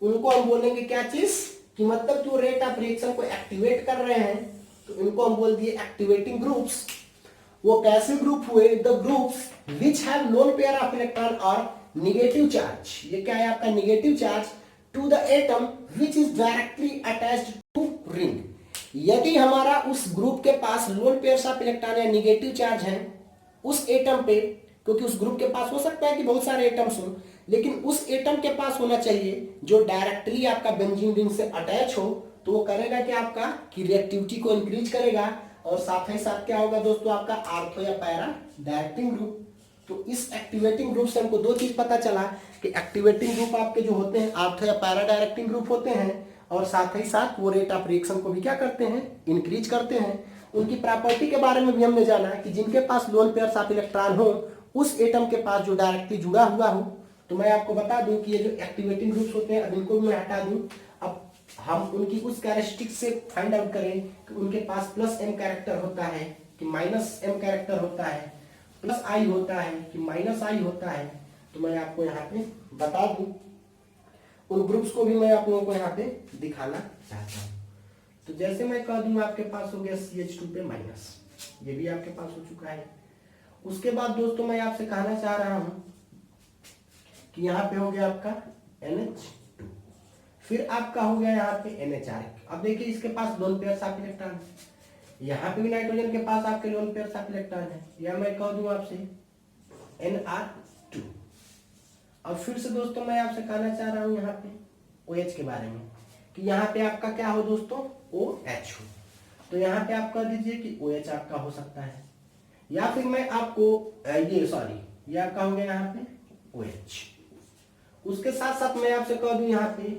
उनको हम बोलेंगे क्या चीज, कि मतलब जो रेट ऑफ रिएक्शन को एक्टिवेट कर रहे हैं, तो इनको हम बोल दिए एक्टिवेटिंग ग्रुप्स। वो कैसे ग्रुप हुए, the groups which have lone pair of electron और निगेटिव चार्ज। ये क्या है आपका negative charge to the atom which is directly attached to ring. यदि हमारा उस ग्रुप के पास लोन पेयर्स ऑफ इलेक्ट्रॉन या निगेटिव चार्ज है उस एटम पे, क्योंकि उस ग्रुप के पास हो सकता है कि बहुत सारे एटम्स हो, लेकिन उस एटम के पास होना चाहिए जो डायरेक्टली आपका बेंजीन रिंग से अटैच हो, तो वो करेगा कि आपका की रिएक्टिविटी को इंक्रीज करेगा और साथ ही साथ क्या होगा दोस्तों आपका आर्थो या पैरा डायरेक्टिंग ग्रुप। तो इस एक्टिवेटिंग ग्रुप से हमको दो चीज पता चला कि एक्टिवेटिंग ग्रुप आपके जो होते हैं आर्थो या पैरा डायरेक्टिंग ग्रुप होते हैं और साथ ही साथ वो रेट ऑफ रिएक्शन को भी क्या करते हैं, इंक्रीज करते हैं। उनकी प्रॉपर्टी के बारे में भी हमने जाना कि जिनके पास लोन पेयर्स ऑफ इलेक्ट्रॉन हो उस एटम के पास जो डायरेक्टली जुड़ा हुआ हो। तो मैं आपको बता दूं कि ये जो एक्टिवेटिंग ग्रुप्स होते हैं अब इनको भी मैं हटा दूं, अब हम उनकी उस कैरेक्टरिस्टिक से फाइंड आउट करें कि उनके पास प्लस एम कैरेक्टर होता है कि माइनस एम कैरेक्टर होता है, प्लस आई होता है कि माइनस आई होता है। तो मैं आपको यहाँ पे बता दूं, उन ग्रुप्स को भी मैं आप लोगों को यहाँ पे दिखाना चाहता हूँ। तो जैसे मैं कह दूं आपके पास हो गया CH2 पे माइनस, ये भी आपके पास हो चुका है। उसके बाद दोस्तों मैं आपसे कहना चाह रहा हूं कि यहाँ पे हो गया आपका NH2, फिर आपका हो गया यहाँ पे NHR। अब देखिए इसके पास लोन पेयर्स ऑफ इलेक्ट्रॉन है, यहाँ पे भी नाइट्रोजन के पास आपके लोन पेयर्स ऑफ इलेक्ट्रॉन है, या मैं कह दूं आपसे NR2। और फिर से दोस्तों मैं आपसे कहना चाह रहा हूं यहाँ पे OH के बारे में कि यहाँ पे आपका क्या हो दोस्तों OH हो, तो यहाँ पे आप कह दीजिए कि OH आपका हो सकता है, या फिर मैं आपको ये आपका हो गया यहाँ पे OH। उसके साथ साथ मैं आपसे कह दूं यहाँ पे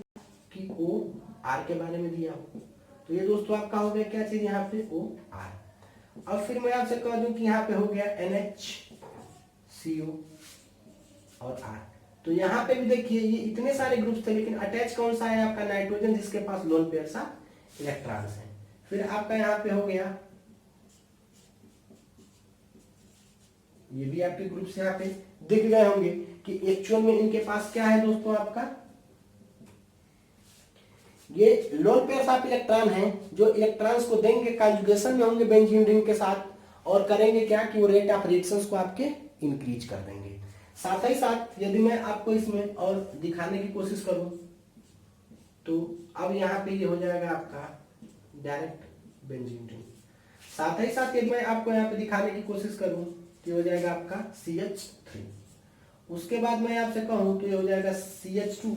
कि OR के बारे में दिया हो, तो ये दोस्तों आपका हो गया क्या चीज यहाँ पे OR। और फिर मैं आपसे कह दूं कि यहाँ पे हो गया NHCO और R। तो यहाँ पे भी देखिए ये इतने सारे ग्रुप्स थे, लेकिन अटैच कौन सा है आपका नाइट्रोजन जिसके पास लोन पेयर्स ऑफ इलेक्ट्रॉन्स हैं। फिर आपका यहाँ पे हो गया, ये भी आपके ग्रुप्स यहाँ पे दिख गए होंगे कि एक्चुअल में इनके पास क्या है दोस्तों आपका, ये लोन पेयर्स ऑफ इलेक्ट्रॉन है जो इलेक्ट्रॉन्स को देंगे, कॉन्जुगेशन में होंगे बेंजीन रिंग के साथ और करेंगे क्या कि वो रेट ऑफ रिएक्शंस को आपके इंक्रीज कर देंगे। साथ ही साथ यदि मैं आपको इसमें और दिखाने की कोशिश करूं तो अब यहाँ पे ये हो जाएगा आपका डायरेक्ट बेंजीन रिंग। साथ ही साथ यदि मैं आपको यहाँ पे दिखाने की कोशिश करूं तो हो जाएगा आपका CH3। उसके बाद मैं आपसे कहूं तो ये हो जाएगा CH2,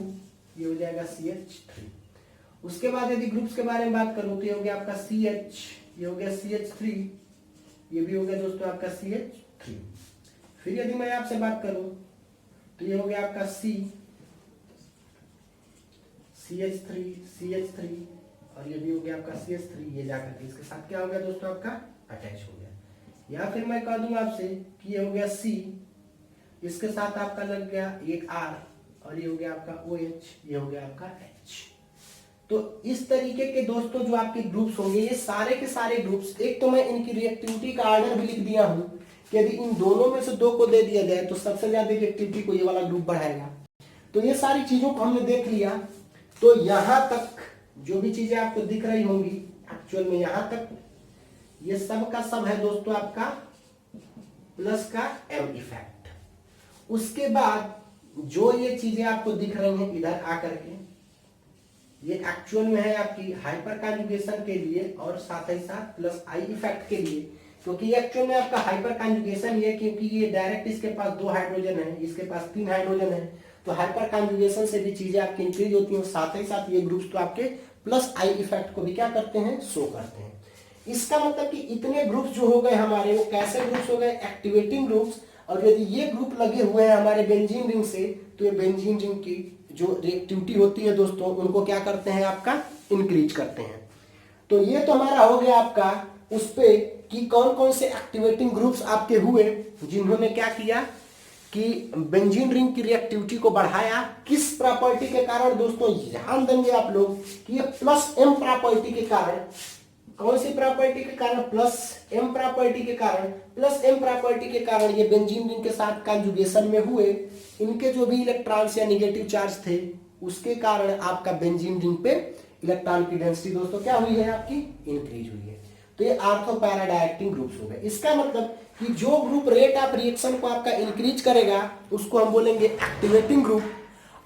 ये हो जाएगा CH3। उसके बाद यदि ग्रुप्स के बारे में बात करूं तो ये हो गया आपका CH, ये हो गया CH3, ये भी हो गया दोस्तों आपका CH3। फिर यदि मैं आपसे बात करूं तो ये हो गया आपका CH3 CH3 और ये भी हो गया आपका CH3, ये जाकर के इसके साथ क्या हो गया दोस्तों आपका अटैच हो गया। या फिर मैं कह दूं आपसे कि ये हो गया C, इसके साथ आपका लग गया एक R और ये हो गया आपका OH, ये हो गया आपका H। तो इस तरीके के दोस्तों जो आपके ग्रुप्स होंगे ये सारे के सारे ग्रुप्स, एक तो मैं इनकी रिएक्टिविटी का ऑर्डर भी लिख दिया हूं कि यदि इन दोनों में से दो को दे दिया जाए तो सबसे ज्यादा रिएक्टिविटी को ये वाला ग्रुप बढ़ाएगा। तो ये सारी चीजों को हमने देख लिया। तो यहां तक जो भी चीजें आपको दिख रही होंगी एक्चुअल में यहां तक ये सब का सब है दोस्तों आपका प्लस का एम इफेक्ट। उसके बाद जो ये चीजें आपको दिख रही हैं इधर आकर के ये एक्चुअल में है आपकी हाइपर कॉन्जुगेशन के लिए और साथ ही साथ प्लस आई इफेक्ट के लिए, क्योंकि ये एक्चुअल में आपका हाइपर कॉन्जुगेशन ये क्योंकि ये डायरेक्ट इसके पास 2 हाइड्रोजन है, इसके पास 3 हाइड्रोजन है, तो हाइपर कॉन्जुगेशन से भी चीजें आपकी इंक्रीज होती हैं। साथ ही साथ ये ग्रुप्स तो आपके प्लस आई इफेक्ट को भी क्या करते हैं, शो करते हैं। इसका मतलब कि इतने ग्रुप्स जो हो गए हमारे वो कैसे ग्रुप्स हो गए, एक्टिवेटिंग ग्रुप्स। और यदि ये ग्रुप लगे हुए हैं हमारे बेंजीन रिंग से तो ये बेंजीन रिंग की जो रिएक्टिविटी होती है दोस्तों उनको क्या करते हैं आपका इंक्रीज करते हैं। तो ये तो हमारा हो गया आपका उस पे कि कौन कौन से एक्टिवेटिंग ग्रुप्स आपके हुए जिन्होंने क्या किया कि बेंजीन रिंग की रिएक्टिविटी को बढ़ाया। किस प्रॉपर्टी के कारण दोस्तों, ध्यान देंगे आप लोग कि ये प्लस एम प्रॉपर्टी के कारण, कौन सी प्रॉपर्टी के कारण, प्लस एम प्रॉपर्टी के कारण। प्लस एम प्रॉपर्टी के कारण ये बेंजीन रिंग के साथ कॉन्जुगेशन में हुए, इनके जो भी इलेक्ट्रॉन्स या नेगेटिव चार्ज थे उसके कारण आपका बेंजीन रिंग पे इलेक्ट्रॉन की डेंसिटी दोस्तों क्या हुई है, आपकी इंक्रीज हुई है। तो ये आर्थो पैरा डायरेक्टिंग ग्रुप्स हो गए। इसका मतलब कि जो ग्रुप रेट ऑफ रिएक्शन को आपका इंक्रीज करेगा उसको हम बोलेंगे एक्टिवेटिंग ग्रुप,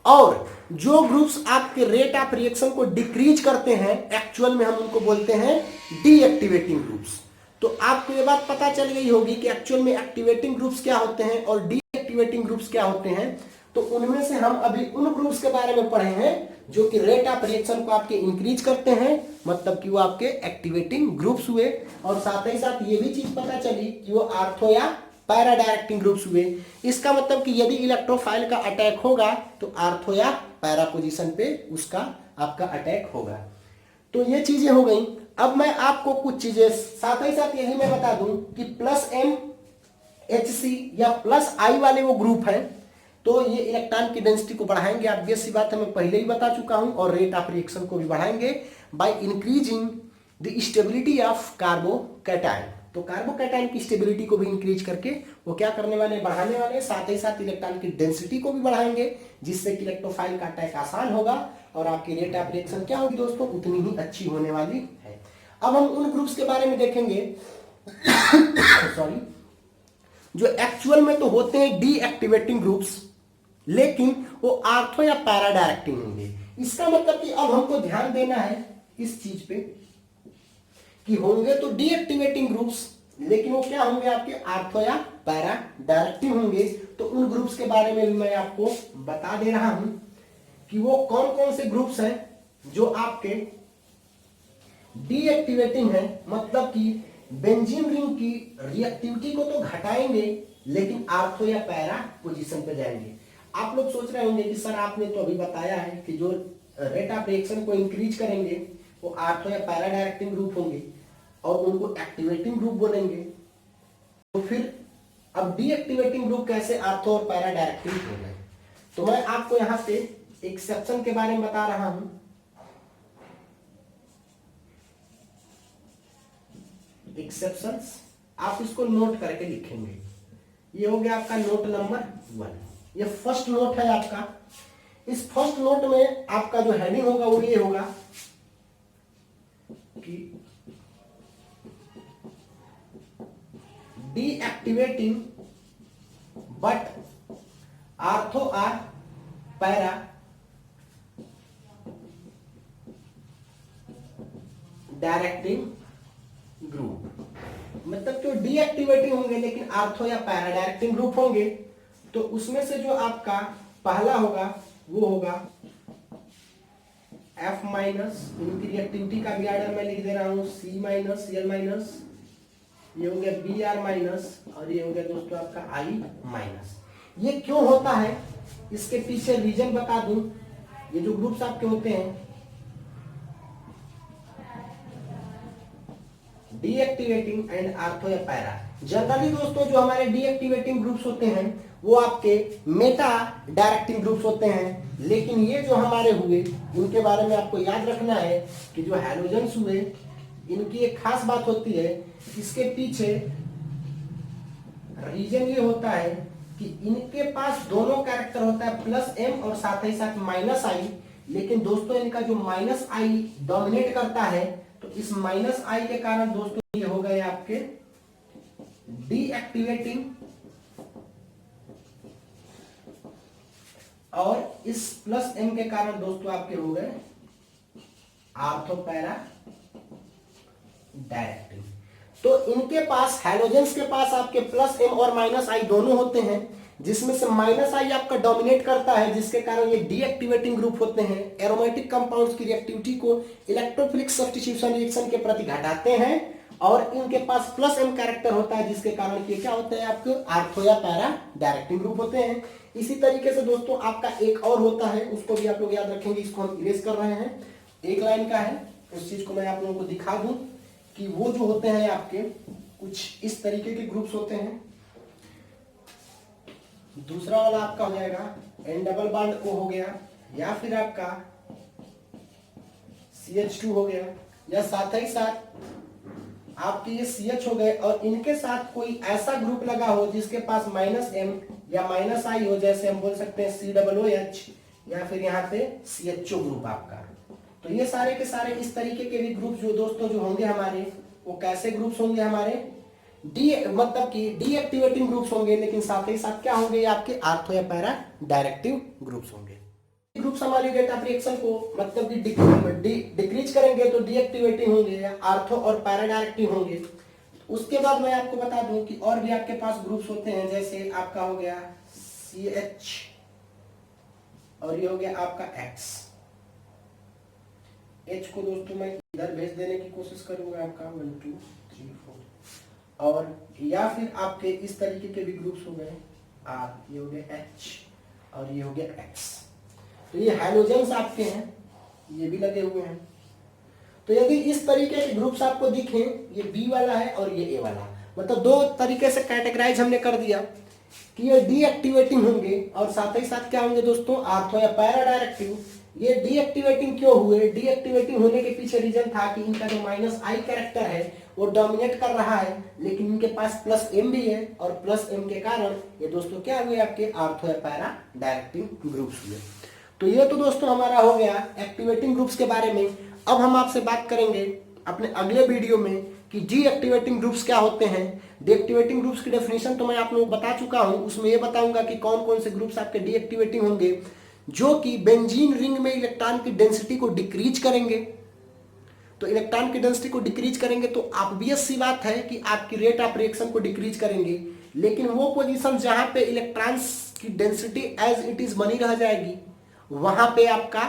और जो ग्रुप्स आपके रेट ऑफ रिएक्शन को डिक्रीज करते हैं एक्चुअल में हम उनको बोलते हैं डीएक्टिवेटिंग ग्रुप्स। तो आपको ये बात पता चल गई होगी कि एक्चुअल में एक्टिवेटिंग ग्रुप्स क्या होते हैं और डीएक्टिवेटिंग ग्रुप्स क्या होते हैं। तो उनमें से हम अभी उन ग्रुप्स के बारे में पढ़े हैं जो कि रेट ऑफ रिएक्शन को आपके इंक्रीज करते हैं, मतलब कि वो आपके एक्टिवेटिंग ग्रुप्स हुए। और साथ ही साथ ये भी चीज पता चली कि वो आर्थो या पैरा डायरेक्टिंग ग्रुप्स हुए। इसका मतलब कि यदि इलेक्ट्रोफाइल का अटैक होगा तो आर्थो या पैरा पोजीशन पे उसका आपका अटैक होगा। तो ये चीजें हो गई। अब मैं आपको कुछ चीजें साथ ही साथ यही मैं बता दूं कि प्लस एम एच सी या प्लस आई वाले वो ग्रुप हैं तो ये इलेक्ट्रॉन की डेंसिटी को बढ़ाएंगे, ऑब्वियस सी बात है, मैं पहले ही बता चुका हूं। और रेट ऑफ रिएक्शन को भी बढ़ाएंगे by increasing the stability of carbocation. तो कार्बोकैटायन की स्टेबिलिटी को भी इंक्रीज करके वो क्या करने वाले, बढ़ाने वाले। साथ ही साथ इलेक्ट्रॉन की डेंसिटी को भी बढ़ाएंगे जिससे कि इलेक्ट्रोफाइल का अटैक आसान होगा और आपकी रेट ऑफ रिएक्शन क्या होगी दोस्तों, उतनी ही अच्छी होने वाली है। अब हम उन ग्रुप्स के बारे में देखेंगे सॉरी, जो एक्चुअल में तो होते हैं डीएक्टिवेटिंग ग्रुप्स लेकिन वो आर्थो या पैरा डायरेक्टिंग होंगे। इसका मतलब कि अब हमको ध्यान देना है इस चीज पे कि होंगे तो डीएक्टिवेटिंग ग्रुप्स लेकिन वो क्या होंगे, आपके आर्थो या पैरा डायरेक्टिव होंगे। तो उन ग्रुप्स के बारे में भी मैं आपको बता दे रहा हूं कि वो कौन कौन से ग्रुप्स हैं जो आपके डीएक्टिवेटिंग है, मतलब कि बेंजीन रिंग की रिएक्टिविटी को तो घटाएंगे लेकिन आर्थो या पैरा पोजीशन पे जाएंगे। आप लोग सोच रहे होंगे कि सर आपने तो अभी बताया है कि जो रेट ऑफ रिएक्शन को इंक्रीज करेंगे वो आर्थो या पैरा डायरेक्टिंग ग्रुप होंगे और उनको एक्टिवेटिंग ग्रुप बोलेंगे। तो फिर अब डीएक्टिवेटिंग ग्रुप कैसे आर्थो और पैरा डायरेक्टिंग हो गए। तो मैं आपको यहां पे एक्सेप्शन के बारे में बता रहा हूं। एक्सेप्शंस आप इसको नोट करके लिखेंगे। ये हो गया आपका नोट नंबर 1। ये फर्स्ट नोट है आपका। इस फर्स्ट नोट में आपका जो हेडिंग होगा वो ये होगा कि deactivating but ortho or para directing group. मतलब जो डीएक्टिवेटिंग होंगे लेकिन आर्थो या पैरा डायरेक्टिंग ग्रुप होंगे। तो उसमें से जो आपका पहला होगा वो होगा F माइनस, इनकी रिएक्टिविटी का भी ऑर्डर मैं लिख दे रहा हूं C माइनस, Cl माइनस, ये हो गया Br माइनस और ये हो गया दोस्तों आपका I माइनस। ये क्यों होता है इसके पीछे रीजन बता दूं। ये जो ग्रुप्स आपके होते हैं डीएक्टिवेटिंग एंड आर्थो या पैरा, जनरली दोस्तों जो हमारे डीएक्टिवेटिंग ग्रुप्स होते हैं वो आपके मेटा डायरेक्टिंग ग्रुप्स होते हैं। लेकिन ये जो हमारे हुए उनके बारे में आपको याद रखना है कि जो हैलोजेंस हुए इनकी एक खास बात होती है, इसके पीछे रीजन ये होता है कि इनके पास दोनों कैरेक्टर होता है प्लस एम और साथ ही साथ माइनस आई। लेकिन दोस्तों इनका जो माइनस आई डोमिनेट करता है तो इस माइनस आई के कारण दोस्तों ये हो गए आपके डीएक्टिवेटिंग और इस प्लस एम के कारण दोस्तों आपके हो गए आर्थो पैरा डायरेक्टिंग। तो इनके पास हैलोजेंस के पास आपके प्लस एम और माइनस आई दोनों होते हैं जिसमें से माइनस आई आपका डोमिनेट करता है जिसके कारण ये डीएक्टिवेटिंग ग्रुप होते हैं। एरोमेटिक कंपाउंड्स की रिएक्टिविटी को इलेक्ट्रोफिलिक सब्स्टिट्यूशन रिएक्शन के प्रति घटाते हैं और इनके पास प्लस एम कैरेक्टर होता है जिसके कारण ये क्या होते हैं आपके आर्थो या पैरा डायरेक्टिंग ग्रुप होते हैं। इसी तरीके से दोस्तों आपका एक और होता है, उसको भी आप लोग याद रखेंगे, इसको हम इरेज कर रहे हैं, एक लाइन का है। उस चीज को मैं आप लोगों को दिखा दूं कि वो जो होते हैं आपके कुछ इस तरीके के ग्रुप्स होते हैं। दूसरा वाला आपका हो जाएगा एन डबल बॉन्ड ओ हो गया या फिर आपका CH2 हो गया या साथ ही साथ आपके ये CH हो गए और इनके साथ कोई ऐसा ग्रुप लगा हो जिसके पास माइनस एम या माइनस आई हो, जैसे हम बोल सकते हैं COOH या फिर यहाँ पे CHO ग्रुप आपका। तो ये सारे के सारे इस तरीके के भी ग्रुप जो दोस्तों जो होंगे हमारे वो कैसे ग्रुप्स होंगे हमारे मतलब कि डीएक्टिवेटिंग ग्रुप्स होंगे लेकिन साथ ही साथ क्या होंगे ये आपके आर्थो या पैरा डायरेक्टिव ग्रुप्स होंगे। ग्रुप्स हमारी रेट ऑफ रिएक्शन को मतलब कि डिक्रीज करेंगे तो डीएक्टिवेटिंग होंगे, आर्थो और पैरा डायरेक्टिव होंगे। उसके बाद मैं आपको बता दूं कि और भी आपके पास ग्रुप्स होते हैं, जैसे आपका हो गया CH और ये हो गया आपका X। H को दोस्तों मैं इधर भेज देने की कोशिश करूंगा, आपका 1 2 3 4, और या फिर आपके इस तरीके के भी ग्रुप्स हो गए R, ये हो गया H और ये हो गया X। तो ये हैलोजेंस आपके हैं, ये भी लगे हुए हैं। तो यदि इस तरीके के ग्रुप्स आपको दिखें, ये B वाला है और ये A वाला, मतलब दो तरीके से कैटेगराइज हमने कर दिया कि ये डीएक्टिवेटिंग होंगे और साथ ही साथ क्या होंगे दोस्तों, आर्थो या पैरा डायरेक्टिव। ये डीएक्टिवेटिंग क्यों हुए? डीएक्टिवेटिंग होने के पीछे रीजन था कि इनका जो -I कैरेक्टर है वो डोमिनेट कर रहा है, लेकिन इनके पास +M भी है और +M के कारण ये दोस्तों क्या हुए, आपके आर्थो या पैरा डायरेक्टिव ग्रुप्स हुए। तो ये तो दोस्तों हमारा हो गया एक्टिवेटिंग ग्रुप्स के बारे में। अब हम आपसे बात करेंगे अपने अगले वीडियो में कि डीएक्टिवेटिंग ग्रुप्स क्या होते हैं। डीएक्टिवेटिंग ग्रुप्स की डेफिनेशन तो मैं आप लोगों को बता चुका हूं, उसमें ये बताऊंगा कि कौन कौन से ग्रुप्स आपके डीएक्टिवेटिंग होंगे जो कि बेंजीन रिंग में इलेक्ट्रॉन की डेंसिटी को डिक्रीज करेंगे। तो इलेक्ट्रॉन की डेंसिटी को डिक्रीज करेंगे तो ऑब्वियस सी बात है कि आपकी रेट ऑफ रिएक्शन को डिक्रीज करेंगे, लेकिन वो पोजीशन जहां पे इलेक्ट्रॉन्स की डेंसिटी एज इट इज बनी रह जाएगी, वहां पे आपका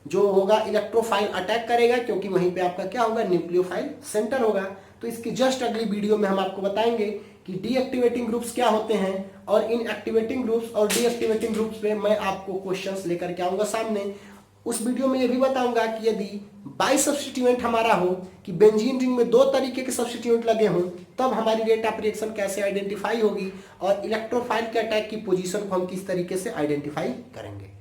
जो होगा इलेक्ट्रोफाइल अटैक करेगा, क्योंकि वहीं पे आपका क्या होगा, न्यूक्लियोफाइल सेंटर होगा। तो इसकी जस्ट अगली वीडियो में हम आपको बताएंगे कि डीएक्टिवेटिंग ग्रुप्स क्या होते हैं, और इन एक्टिवेटिंग ग्रुप्स और डीएक्टिवेटिंग ग्रुप्स पे मैं आपको क्वेश्चंस लेकर के आऊंगा सामने। उस वीडियो में ये भी बताऊंगा कि यदि बाई सब्स्टिट्यूएंट हमारा हो कि बेंजीन रिंग में दो तरीके के सब्स्टिट्यूएंट लगे हों, तब हमारी रेट ऑफ रिएक्शन कैसे आइडेंटिफाई होगी और इलेक्ट्रोफाइल के अटैक की पोजीशन को हम किस तरीके से आइडेंटिफाई करेंगे।